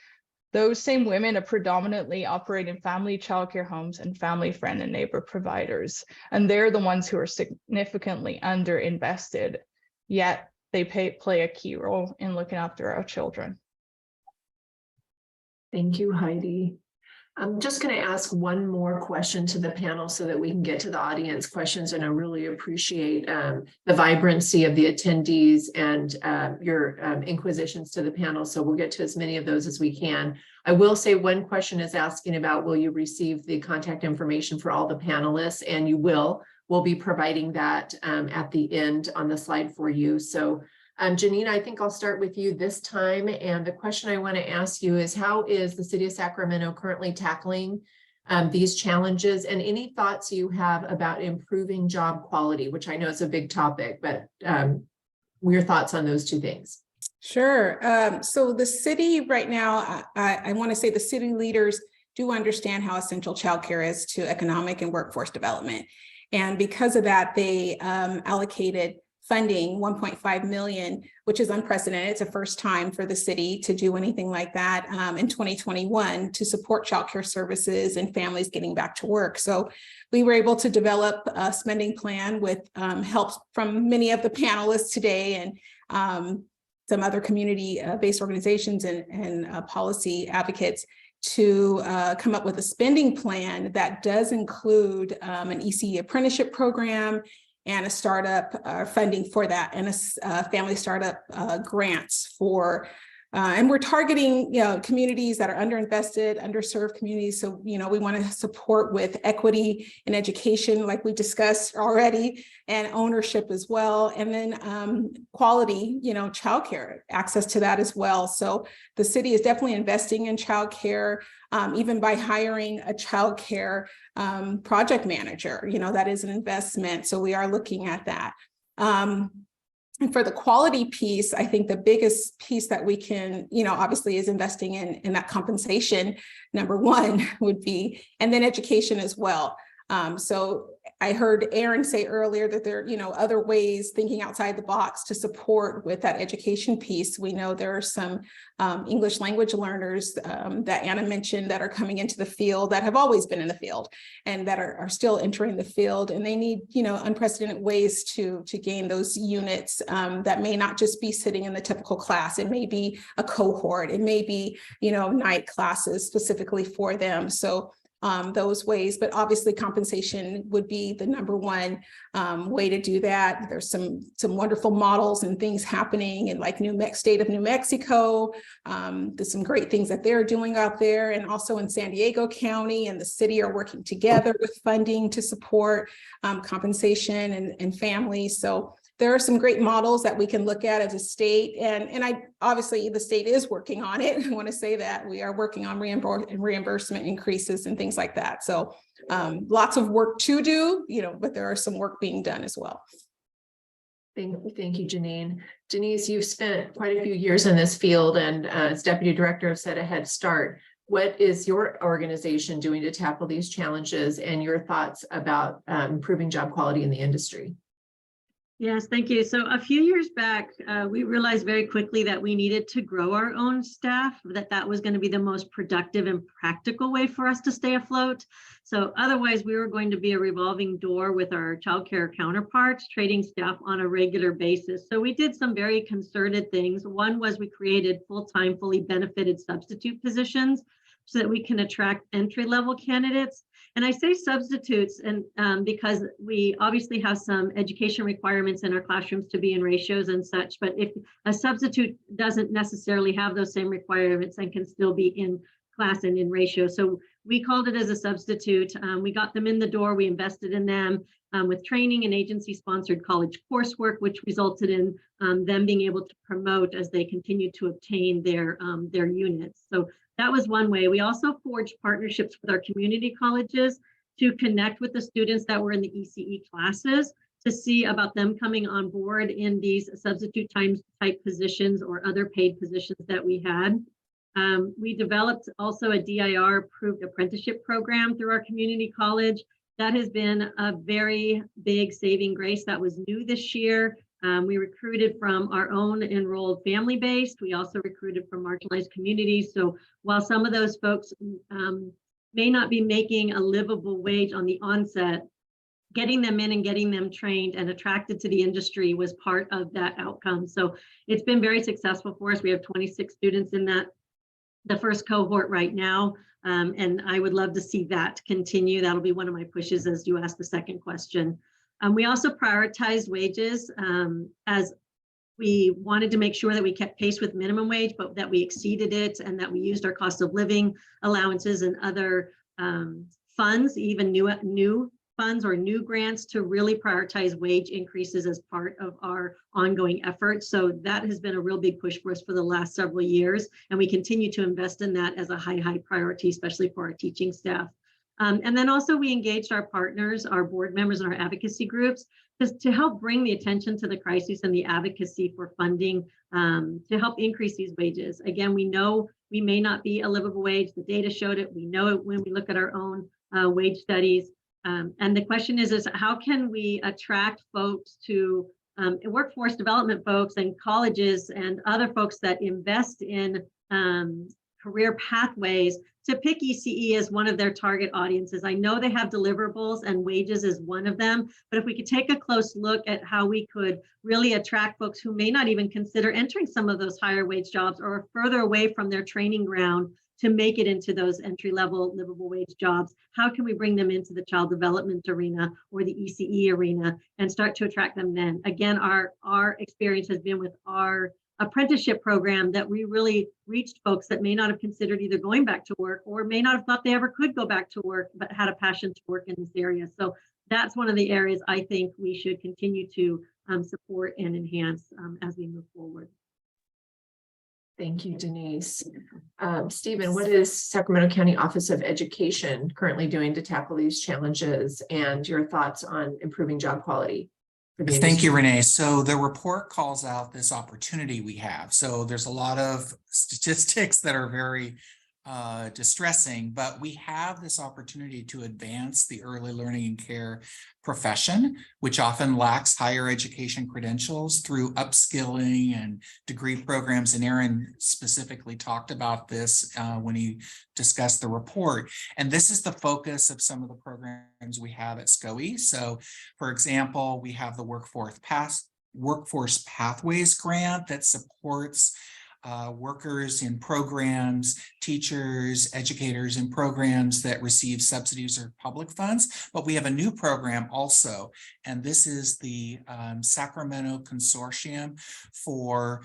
Those same women are predominantly operating family childcare homes and family friend and neighbor providers. And they're the ones who are significantly underinvested, yet they play a key role in looking after our children. Thank you, Heidi. I'm just going to ask one more question to the panel so that we can get to the audience questions. And I really appreciate the vibrancy of the attendees and your inquisitions to the panel. So we'll get to as many of those as we can. I will say one question is asking about, will you receive the contact information for all the panelists? And you will. We'll be providing that at the end on the slide for you. So Janine, I think I'll start with you this time. And the question I want to ask you is, how is the city of Sacramento currently tackling these challenges, and any thoughts you have about improving job quality, which I know is a big topic, but your thoughts on those two things? Sure. So the city right now, I want to say the city leaders do understand how essential childcare is to economic and workforce development. And because of that, they allocated funding, 1.5 million, which is unprecedented. It's the first time for the city to do anything like that in 2021 to support childcare services and families getting back to work. So we were able to develop a spending plan with help from many of the panelists today and some other community-based organizations and policy advocates to come up with a spending plan that does include an ECE apprenticeship program and a startup funding for that, and a family startup grants for, and we're targeting, communities that are underinvested, underserved communities. So, we want to support with equity in education, like we discussed already, and ownership as well. And then quality, childcare, access to that as well. So the city is definitely investing in childcare, even by hiring a childcare project manager, that is an investment. So we are looking at that. And for the quality piece, I think the biggest piece that we can, obviously is investing in that compensation, number one would be, and then education as well. So I heard Aaron say earlier that there, other ways thinking outside the box to support with that education piece. We know there are some English language learners that Anna mentioned that are coming into the field that have always been in the field and that are still entering the field, and they need, unprecedented ways to gain those units that may not just be sitting in the typical class. It may be a cohort, it may be, night classes specifically for them. So those ways, but obviously compensation would be the number one way to do that. There's some wonderful models and things happening in like state of New Mexico. There's some great things that they're doing out there, and also in San Diego County and the city are working together with funding to support compensation and families. So there are some great models that we can look at as a state, and obviously the state is working on it. I want to say that we are working on reimbursement increases and things like that. So lots of work to do, but there are some work being done as well. Thank you, Janine. Denise, you've spent quite a few years in this field and as Deputy Director of Set a Head Start. What is your organization doing to tackle these challenges, and your thoughts about improving job quality in the industry? Yes, thank you. So a few years back, we realized very quickly that we needed to grow our own staff, that was going to be the most productive and practical way for us to stay afloat. So otherwise, we were going to be a revolving door with our childcare counterparts, trading staff on a regular basis. So we did some very concerted things. One was we created full-time, fully benefited substitute positions so that we can attract entry-level candidates. And I say substitutes and because we obviously have some education requirements in our classrooms to be in ratios and such, but if a substitute doesn't necessarily have those same requirements and can still be in class and in ratio. So we called it as a substitute. We got them in the door, we invested in them with training and agency-sponsored college coursework, which resulted in them being able to promote as they continue to obtain their units. So that was one way. We also forged partnerships with our community colleges to connect with the students that were in the ECE classes to see about them coming on board in these substitute type positions or other paid positions that we had. We developed also a DIR approved apprenticeship program through our community college. That has been a very big saving grace. That was new this year. We recruited from our own enrolled family base. We also recruited from marginalized communities. So while some of those folks may not be making a livable wage on the onset, getting them in and getting them trained and attracted to the industry was part of that outcome. So it's been very successful for us. We have 26 students in that the first cohort right now. And I would love to see that continue. That'll be one of my pushes as you ask the second question. We also prioritized wages as we wanted to make sure that we kept pace with minimum wage, but that we exceeded it and that we used our cost of living allowances and other funds, even new funds or new grants, to really prioritize wage increases as part of our ongoing efforts. So that has been a real big push for us for the last several years. And we continue to invest in that as a high priority, especially for our teaching staff. And then also we engaged our partners, our board members and our advocacy groups to help bring the attention to the crisis and the advocacy for funding to help increase these wages. Again, we know we may not be a livable wage. The data showed it. We know it when we look at our own wage studies. And the question is how can we attract folks to workforce development folks and colleges and other folks that invest in career pathways to pick ECE as one of their target audiences. I know they have deliverables and wages is one of them, but if we could take a close look at how we could really attract folks who may not even consider entering some of those higher wage jobs or are further away from their training ground to make it into those entry-level livable wage jobs, how can we bring them into the child development arena or the ECE arena and start to attract them then? Again, our experience has been with our apprenticeship program that we really reached folks that may not have considered either going back to work or may not have thought they ever could go back to work, but had a passion to work in this area. So that's one of the areas I think we should continue to support and enhance as we move forward. Thank you, Denise. Stephen, what is Sacramento County Office of Education currently doing to tackle these challenges, and your thoughts on improving job quality? Thank you, Renee. So the report calls out this opportunity we have. So there's a lot of statistics that are very distressing, but we have this opportunity to advance the early learning and care profession, which often lacks higher education credentials, through upskilling and degree programs. And Aaron specifically talked about this when he discussed the report. And this is the focus of some of the programs we have at SCOE. So, for example, we have the Workforce Pathways Grant that supports workers in programs, teachers, educators in programs that receive subsidies or public funds. But we have a new program also, and this is the Sacramento Consortium for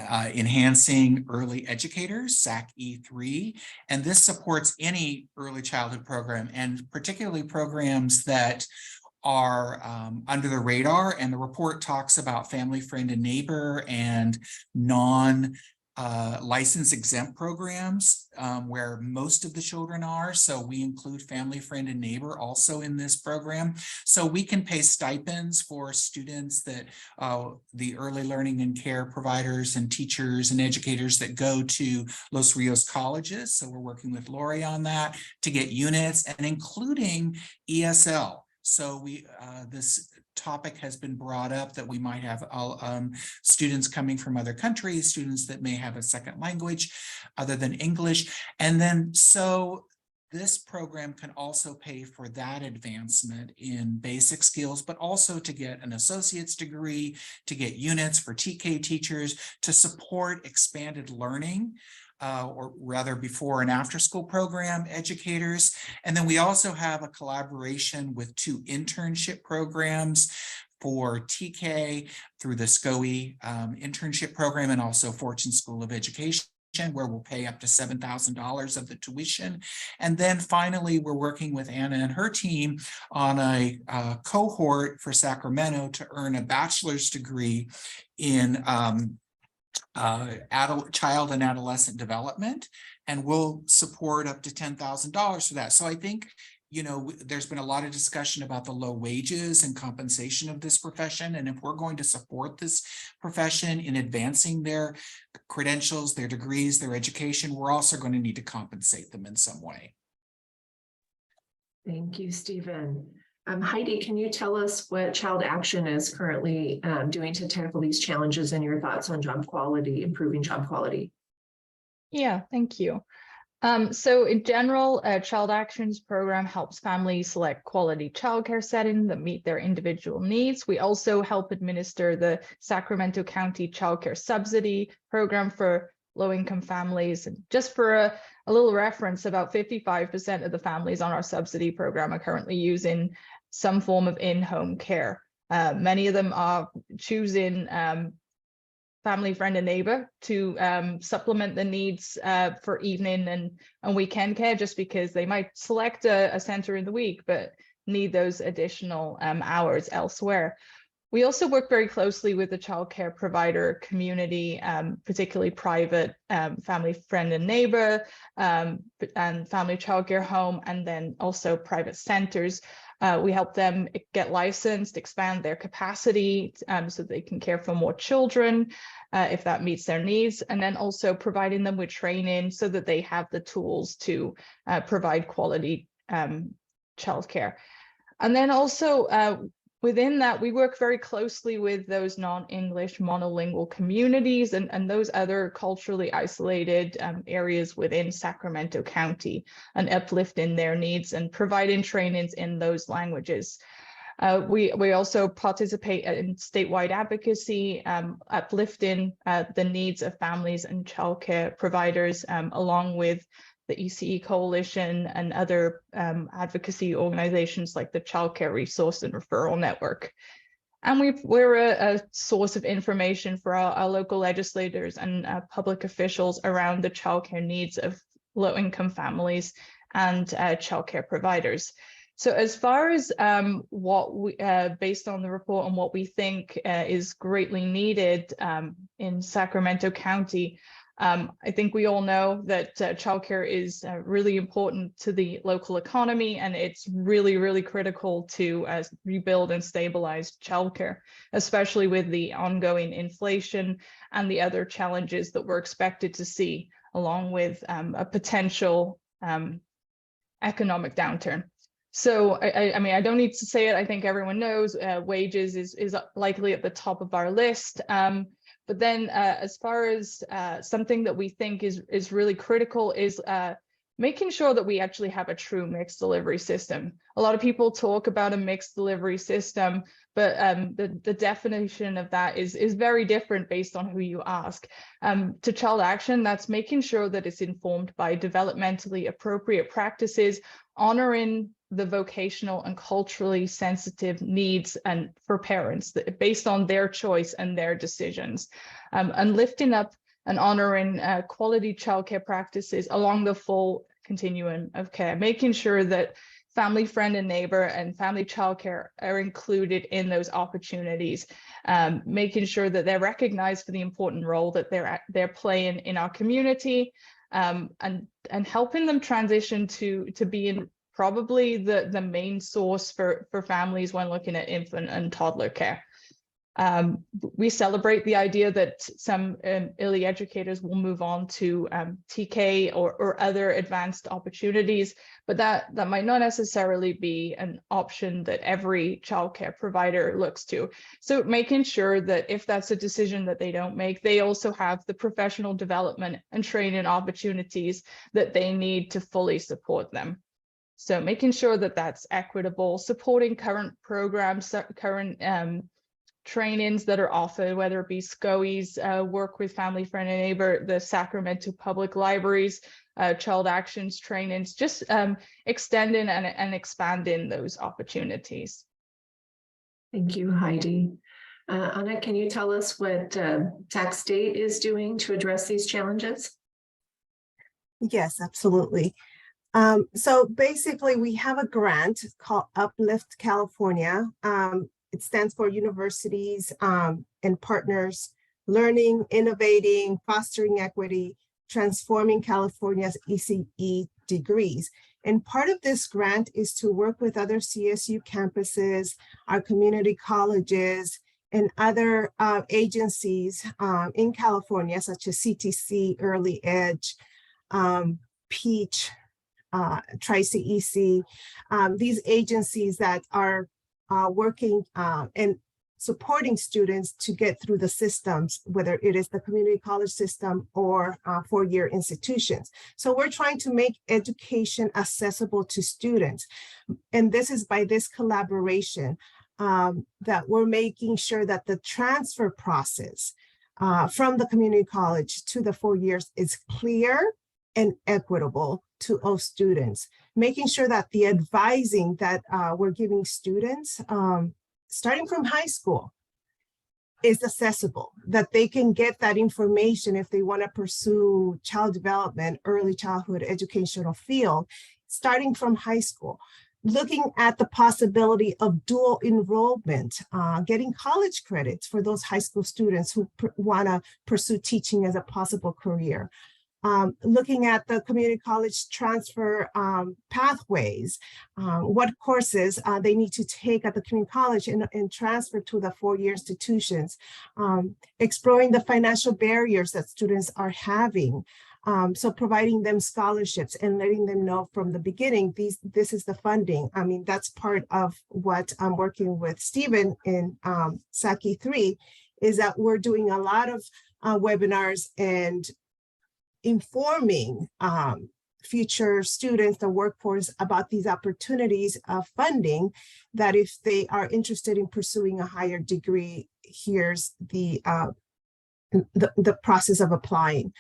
Enhancing Early Educators, SAC-E3, and this supports any early childhood program, and particularly programs that are under the radar. And the report talks about family, friend, and neighbor and non-license exempt programs where most of the children are. So we include family, friend, and neighbor also in this program. So we can pay stipends for students that the early learning and care providers and teachers and educators that go to Los Rios colleges. So we're working with Lori on that to get units, and including ESL. So this topic has been brought up that we might have students coming from other countries, students that may have a second language other than English. And then so this program can also pay for that advancement in basic skills, but also to get an associate's degree, to get units for TK teachers, to support expanded learning. Or rather before and after school program educators. And then we also have a collaboration with 2 internship programs for TK through the SCOE internship program, and also Fortune School of Education, where we'll pay up to $7,000 of the tuition. And then finally, we're working with Anna and her team on a cohort for Sacramento to earn a bachelor's degree in child and adolescent development, and we'll support up to $10,000 for that. So I think, you know, there's been a lot of discussion about the low wages and compensation of this profession. And if we're going to support this profession in advancing their credentials, their degrees, their education, we're also going to need to compensate them in some way. Thank you, Stephen. Heidi, can you tell us what Child Action is currently doing to tackle these challenges, and your thoughts on job quality, improving job quality? Yeah, thank you. So in general, Child Action's program helps families select quality childcare settings that meet their individual needs. We also help administer the Sacramento County Childcare Subsidy program for low-income families. And just for a little reference, about 55% of the families on our subsidy program are currently using some form of in-home care. Many of them are choosing family, friend, and neighbor to supplement the needs for evening and weekend care, just because they might select a center in the week, but need those additional hours elsewhere. We also work very closely with the childcare provider community, particularly private family, friend, and neighbor, and family childcare home, and then also private centers. We help them get licensed, expand their capacity so they can care for more children if that meets their needs, and then also providing them with training so that they have the tools to provide quality childcare. And then also within that, we work very closely with those non-English monolingual communities and those other culturally isolated areas within Sacramento County, and uplifting their needs and providing trainings in those languages. We also participate in statewide advocacy, uplifting the needs of families and childcare providers, along with the ECE Coalition and other advocacy organizations like the Childcare Resource and Referral Network. And we're a source of information for our local legislators and public officials around the childcare needs of low-income families and childcare providers. So as far as what we, based on the report and what we think is greatly needed in Sacramento County, I think we all know that childcare is really important to the local economy, and it's really, really critical to rebuild and stabilize childcare, especially with the ongoing inflation and the other challenges that we're expected to see, along with a potential economic downturn. So, I mean, I don't need to say it. I think everyone knows wages is likely at the top of our list. But then as far as something that we think is really critical is making sure that we actually have a true mixed delivery system. A lot of people talk about a mixed delivery system, but the definition of that is very different based on who you ask. To Child Action, that's making sure that it's informed by developmentally appropriate practices, honoring the vocational and culturally sensitive needs and for parents based on their choice and their decisions, and lifting up and honoring quality childcare practices along the full continuum of care, making sure that family, friend, and neighbor and family childcare are included in those opportunities, making sure that they're recognized for the important role that they're playing in our community, and helping them transition to being probably the main source for families when looking at infant and toddler care. We celebrate the idea that some early educators will move on to TK or other advanced opportunities, but that might not necessarily be an option that every childcare provider looks to. So making sure that if that's a decision that they don't make, they also have the professional development and training opportunities that they need to fully support them. So making sure that that's equitable, supporting current programs, current trainings that are offered, whether it be SCOE's work with family, friend, and neighbor, the Sacramento Public Libraries, Child Actions trainings, just extending and expanding those opportunities. Thank you, Heidi. Anna, can you tell us what Sac State is doing to address these challenges? Yes, absolutely. So basically, we have a grant called Uplift California. It stands for universities and partners learning, innovating, fostering equity, transforming California's ECE degrees. And part of this grant is to work with other CSU campuses, our community colleges, and other agencies in California, such as CTC, Early Edge, Peach, Tri-CEC, these agencies that are working and supporting students to get through the systems, whether it is the community college system or four-year institutions. So we're trying to make education accessible to students. And this is by this collaboration that we're making sure that the transfer process from the community college to the 4 years is clear and equitable to all students, making sure that the advising that we're giving students starting from high school is accessible, that they can get that information if they want to pursue child development, early childhood educational field, starting from high school. Looking at the possibility of dual enrollment, getting college credits for those high school students who want to pursue teaching as a possible career. Looking at the community college transfer pathways, what courses they need to take at the community college and transfer to the 4-year institutions, exploring the financial barriers that students are having. So providing them scholarships and letting them know from the beginning, this is the funding. I mean, that's part of what I'm working with Stephen in SACI 3, is that we're doing a lot of webinars and informing future students, the workforce, about these opportunities of funding, that if they are interested in pursuing a higher degree, here's the process of applying.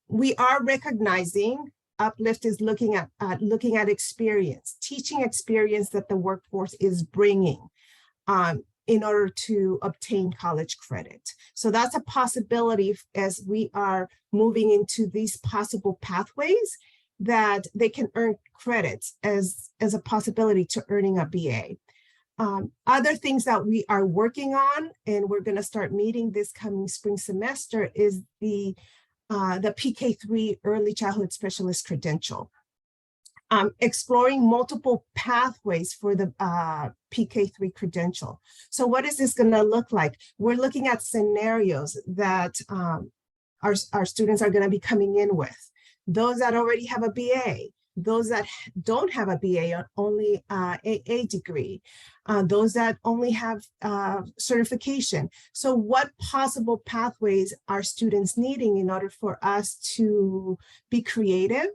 We are recognizing Uplift is looking at experience, teaching experience that the workforce is bringing in order to obtain college credit. So that's a possibility as we are moving into these possible pathways, that they can earn credits as a possibility to earning a BA. Other things that we are working on, and we're going to start meeting this coming spring semester, is the PK3 Early Childhood Specialist Credential. Exploring multiple pathways for the PK3 credential. So what is this going to look like? We're looking at scenarios that our students are going to be coming in with. Those that already have a BA, those that don't have a BA, only a degree, those that only have certification. So what possible pathways are students needing in order for us to be creative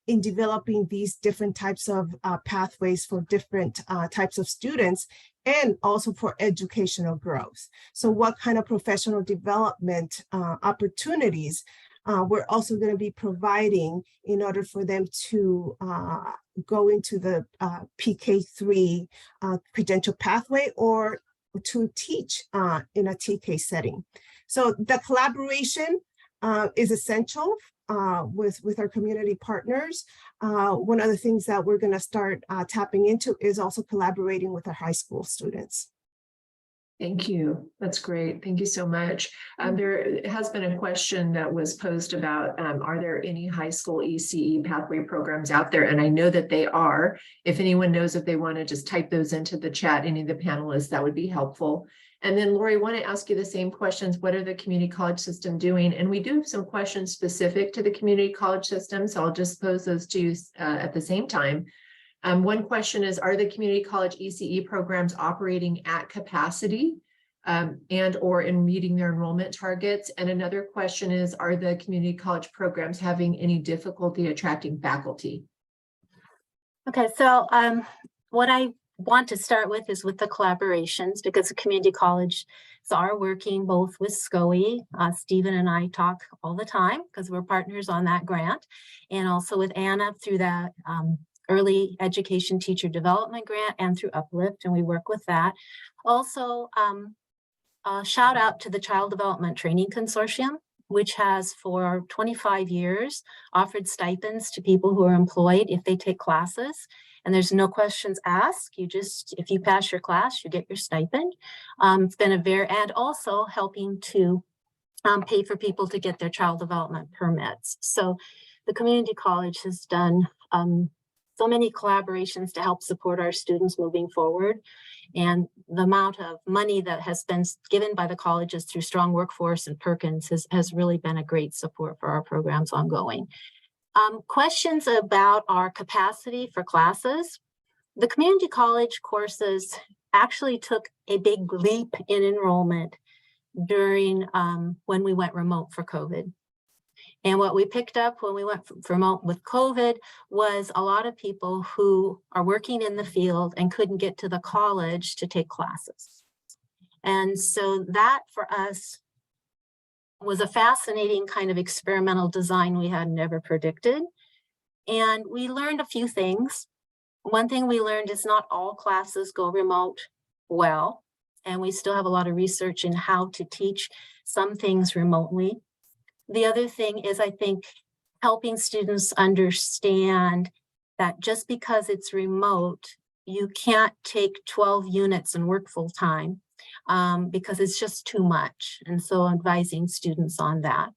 in developing these different types of pathways for different types of students, and also for educational growth? So what kind of professional development opportunities we're also going to be providing in order for them to go into the PK3 credential pathway, or to teach in a TK setting. So the collaboration is essential with our community partners. One of the things that we're going to start tapping into is also collaborating with our high school students. Thank you. That's great. Thank you so much. There has been a question that was posed about, are there any high school ECE pathway programs out there? And I know that they are. If anyone knows if they want to just type those into the chat, any of the panelists, that would be helpful. And then Lori, I want to ask you the same questions. What are the community college system doing? And we do have some questions specific to the community college system, so I'll just pose those to you at the same time. One question is, are the community college ECE programs operating at capacity and or in meeting their enrollment targets? And another question is, are the community college programs having any difficulty attracting faculty? Okay, so what I want to start with is with the collaborations, because the community colleges are working both with SCOE. Stephen and I talk all the time because we're partners on that grant, and also with Anna through that Early Education Teacher Development Grant and through Uplift, and we work with that. Also, shout out to the Child Development Training Consortium, which has for 25 years offered stipends to people who are employed if they take classes. And there's no questions asked. You just, if you pass your class, you get your stipend. It's been and also helping to pay for people to get their child development permits. So the community college has done so many collaborations to help support our students moving forward. And the amount of money that has been given by the colleges through Strong Workforce and Perkins has really been a great support for our programs ongoing. Questions about our capacity for classes. The community college courses actually took a big leap in enrollment during when we went remote for COVID. And what we picked up when we went remote with COVID was a lot of people who are working in the field and couldn't get to the college to take classes. And so that for us was a fascinating kind of experimental design we had never predicted. And we learned a few things. One thing we learned is not all classes go remote well, and we still have a lot of research in how to teach some things remotely. The other thing is, I think, helping students understand that just because it's remote, you can't take 12 units and work full time because it's just too much. And so advising students on that.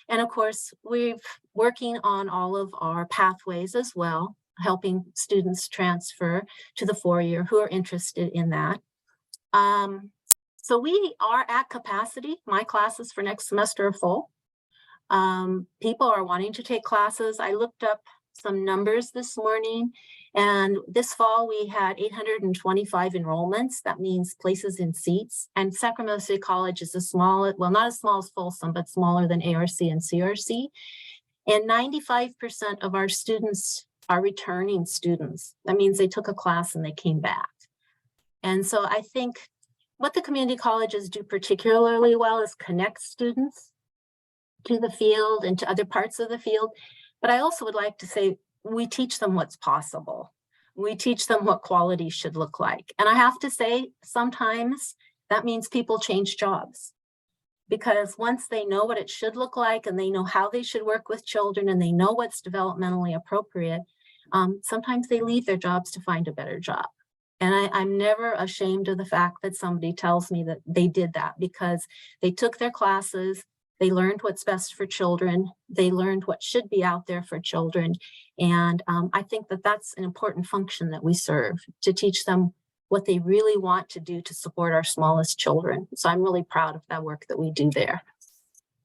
And of course, we're working on all of our pathways as well, helping students transfer to the 4-year who are interested in that. So we are at capacity. My classes for next semester are full. People are wanting to take classes. I looked up some numbers this morning, and this fall we had 825 enrollments. That means places in seats. And Sacramento City College is a small, well, not as small as Folsom, but smaller than ARC and CRC. And 95% of our students are returning students. That means they took a class and they came back. And so I think what the community colleges do particularly well is connect students to the field and to other parts of the field. But I also would like to say we teach them what's possible. We teach them what quality should look like. And I have to say, sometimes that means people change jobs. Because once they know what it should look like and they know how they should work with children and they know what's developmentally appropriate, sometimes they leave their jobs to find a better job. And I'm never ashamed of the fact that somebody tells me that they did that because they took their classes, they learned what's best for children, they learned what should be out there for children. And I think that that's an important function that we serve, to teach them what they really want to do to support our smallest children. So I'm really proud of that work that we do there.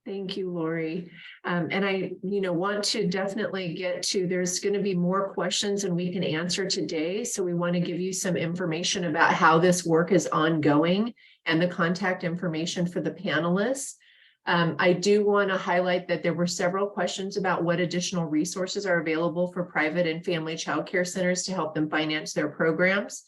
Thank you, Lori. And I, want to definitely get to, there's going to be more questions than we can answer today. So we want to give you some information about how this work is ongoing and the contact information for the panelists. I do want to highlight that there were several questions about what additional resources are available for private and family child care centers to help them finance their programs.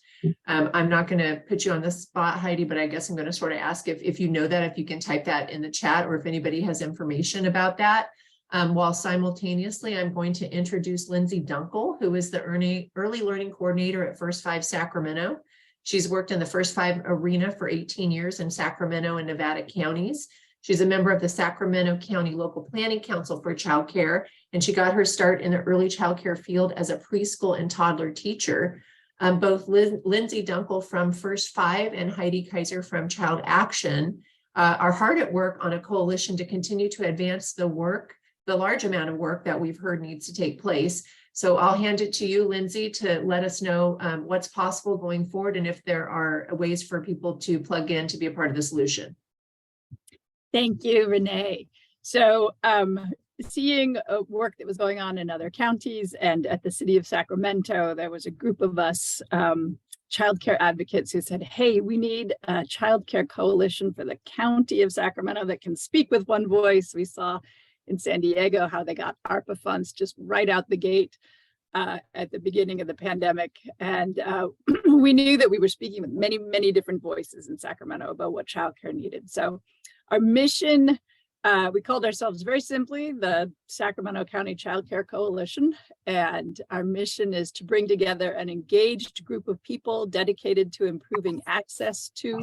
I'm not going to put you on the spot, Heidi, but I guess I'm going to sort of ask if you know that, if you can type that in the chat, or if anybody has information about that. While simultaneously, I'm going to introduce Lindsay Dunkel, who is the early learning coordinator at First 5 Sacramento. She's worked in the First 5 arena for 18 years in Sacramento and Nevada counties. She's a member of the Sacramento County Local Planning Council for Child Care, and she got her start in the early child care field as a preschool and toddler teacher. Both Lindsay Dunkel from First 5 and Heidi Kaiser from Child Action are hard at work on a coalition to continue to advance the work, the large amount of work that we've heard needs to take place. So I'll hand it to you, Lindsay, to let us know what's possible going forward and if there are ways for people to plug in to be a part of the solution. Thank you, Renee. So seeing work that was going on in other counties and at the city of Sacramento, there was a group of us childcare advocates who said, hey, we need a childcare coalition for the county of Sacramento that can speak with one voice. We saw in San Diego how they got ARPA funds just right out the gate at the beginning of the pandemic. And we knew that we were speaking with many, many different voices in Sacramento about what childcare needed. So our mission, we called ourselves very simply the Sacramento County Child Care Coalition. And our mission is to bring together an engaged group of people dedicated to improving access to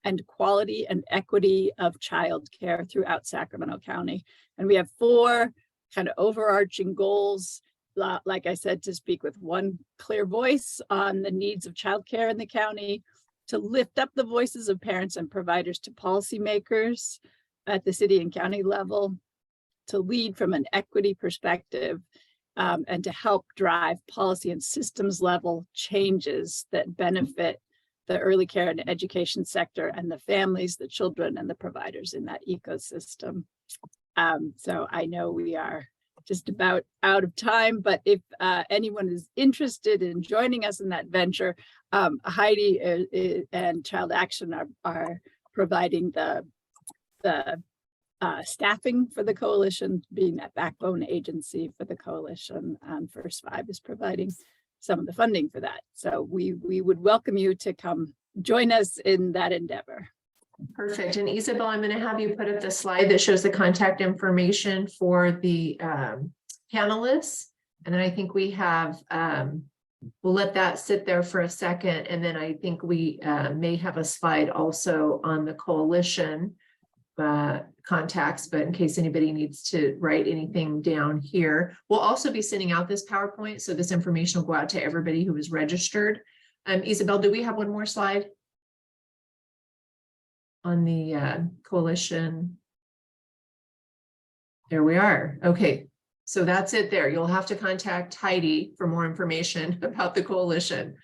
and quality and equity of childcare throughout Sacramento County. And we have 4 kind of overarching goals. Like I said, to speak with one clear voice on the needs of childcare in the county, to lift up the voices of parents and providers to policymakers at the city and county level, to lead from an equity perspective, and to help drive policy and systems level changes that benefit the early care and education sector and the families, the children, and the providers in that ecosystem. So I know we are just about out of time, but if anyone is interested in joining us in that venture, Heidi and Child Action are providing the staffing for the coalition, being that backbone agency for the coalition, and First 5 is providing some of the funding for that. So we would welcome you to come join us in that endeavor. Perfect. And Isabel, I'm going to have you put up the slide that shows the contact information for the panelists. And then I think we have, we'll let that sit there for a second. And then I think we may have a slide also on the coalition contacts, but in case anybody needs to write anything down here, we'll also be sending out this PowerPoint. So this information will go out to everybody who is registered. Isabel, do we have one more slide on the coalition? There we are. Okay, so that's it there. You'll have to contact Heidi for more information about the coalition.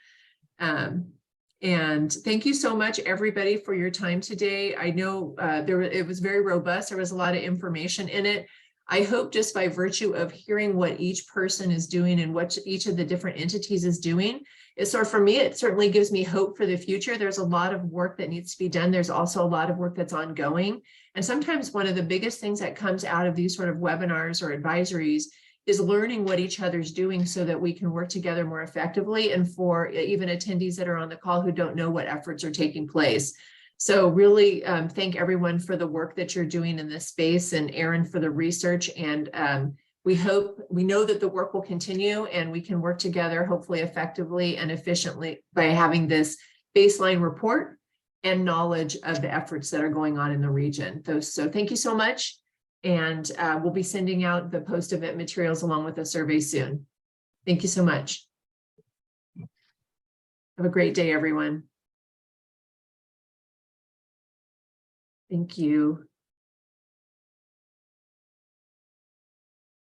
And thank you so much, everybody, for your time today. I know it was very robust. There was a lot of information in it. I hope just by virtue of hearing what each person is doing and what each of the different entities is doing, for me, it certainly gives me hope for the future. There's a lot of work that needs to be done. There's also a lot of work that's ongoing. And sometimes one of the biggest things that comes out of these sort of webinars or advisories is learning what each other's doing so that we can work together more effectively, and for even attendees that are on the call who don't know what efforts are taking place. So really thank everyone for the work that you're doing in this space, and Aaron for the research. And we know that the work will continue and we can work together hopefully effectively and efficiently by having this baseline report and knowledge of the efforts that are going on in the region. So thank you so much. And we'll be sending out the post-event materials along with a survey soon. Thank you so much. Have a great day, everyone. Thank you.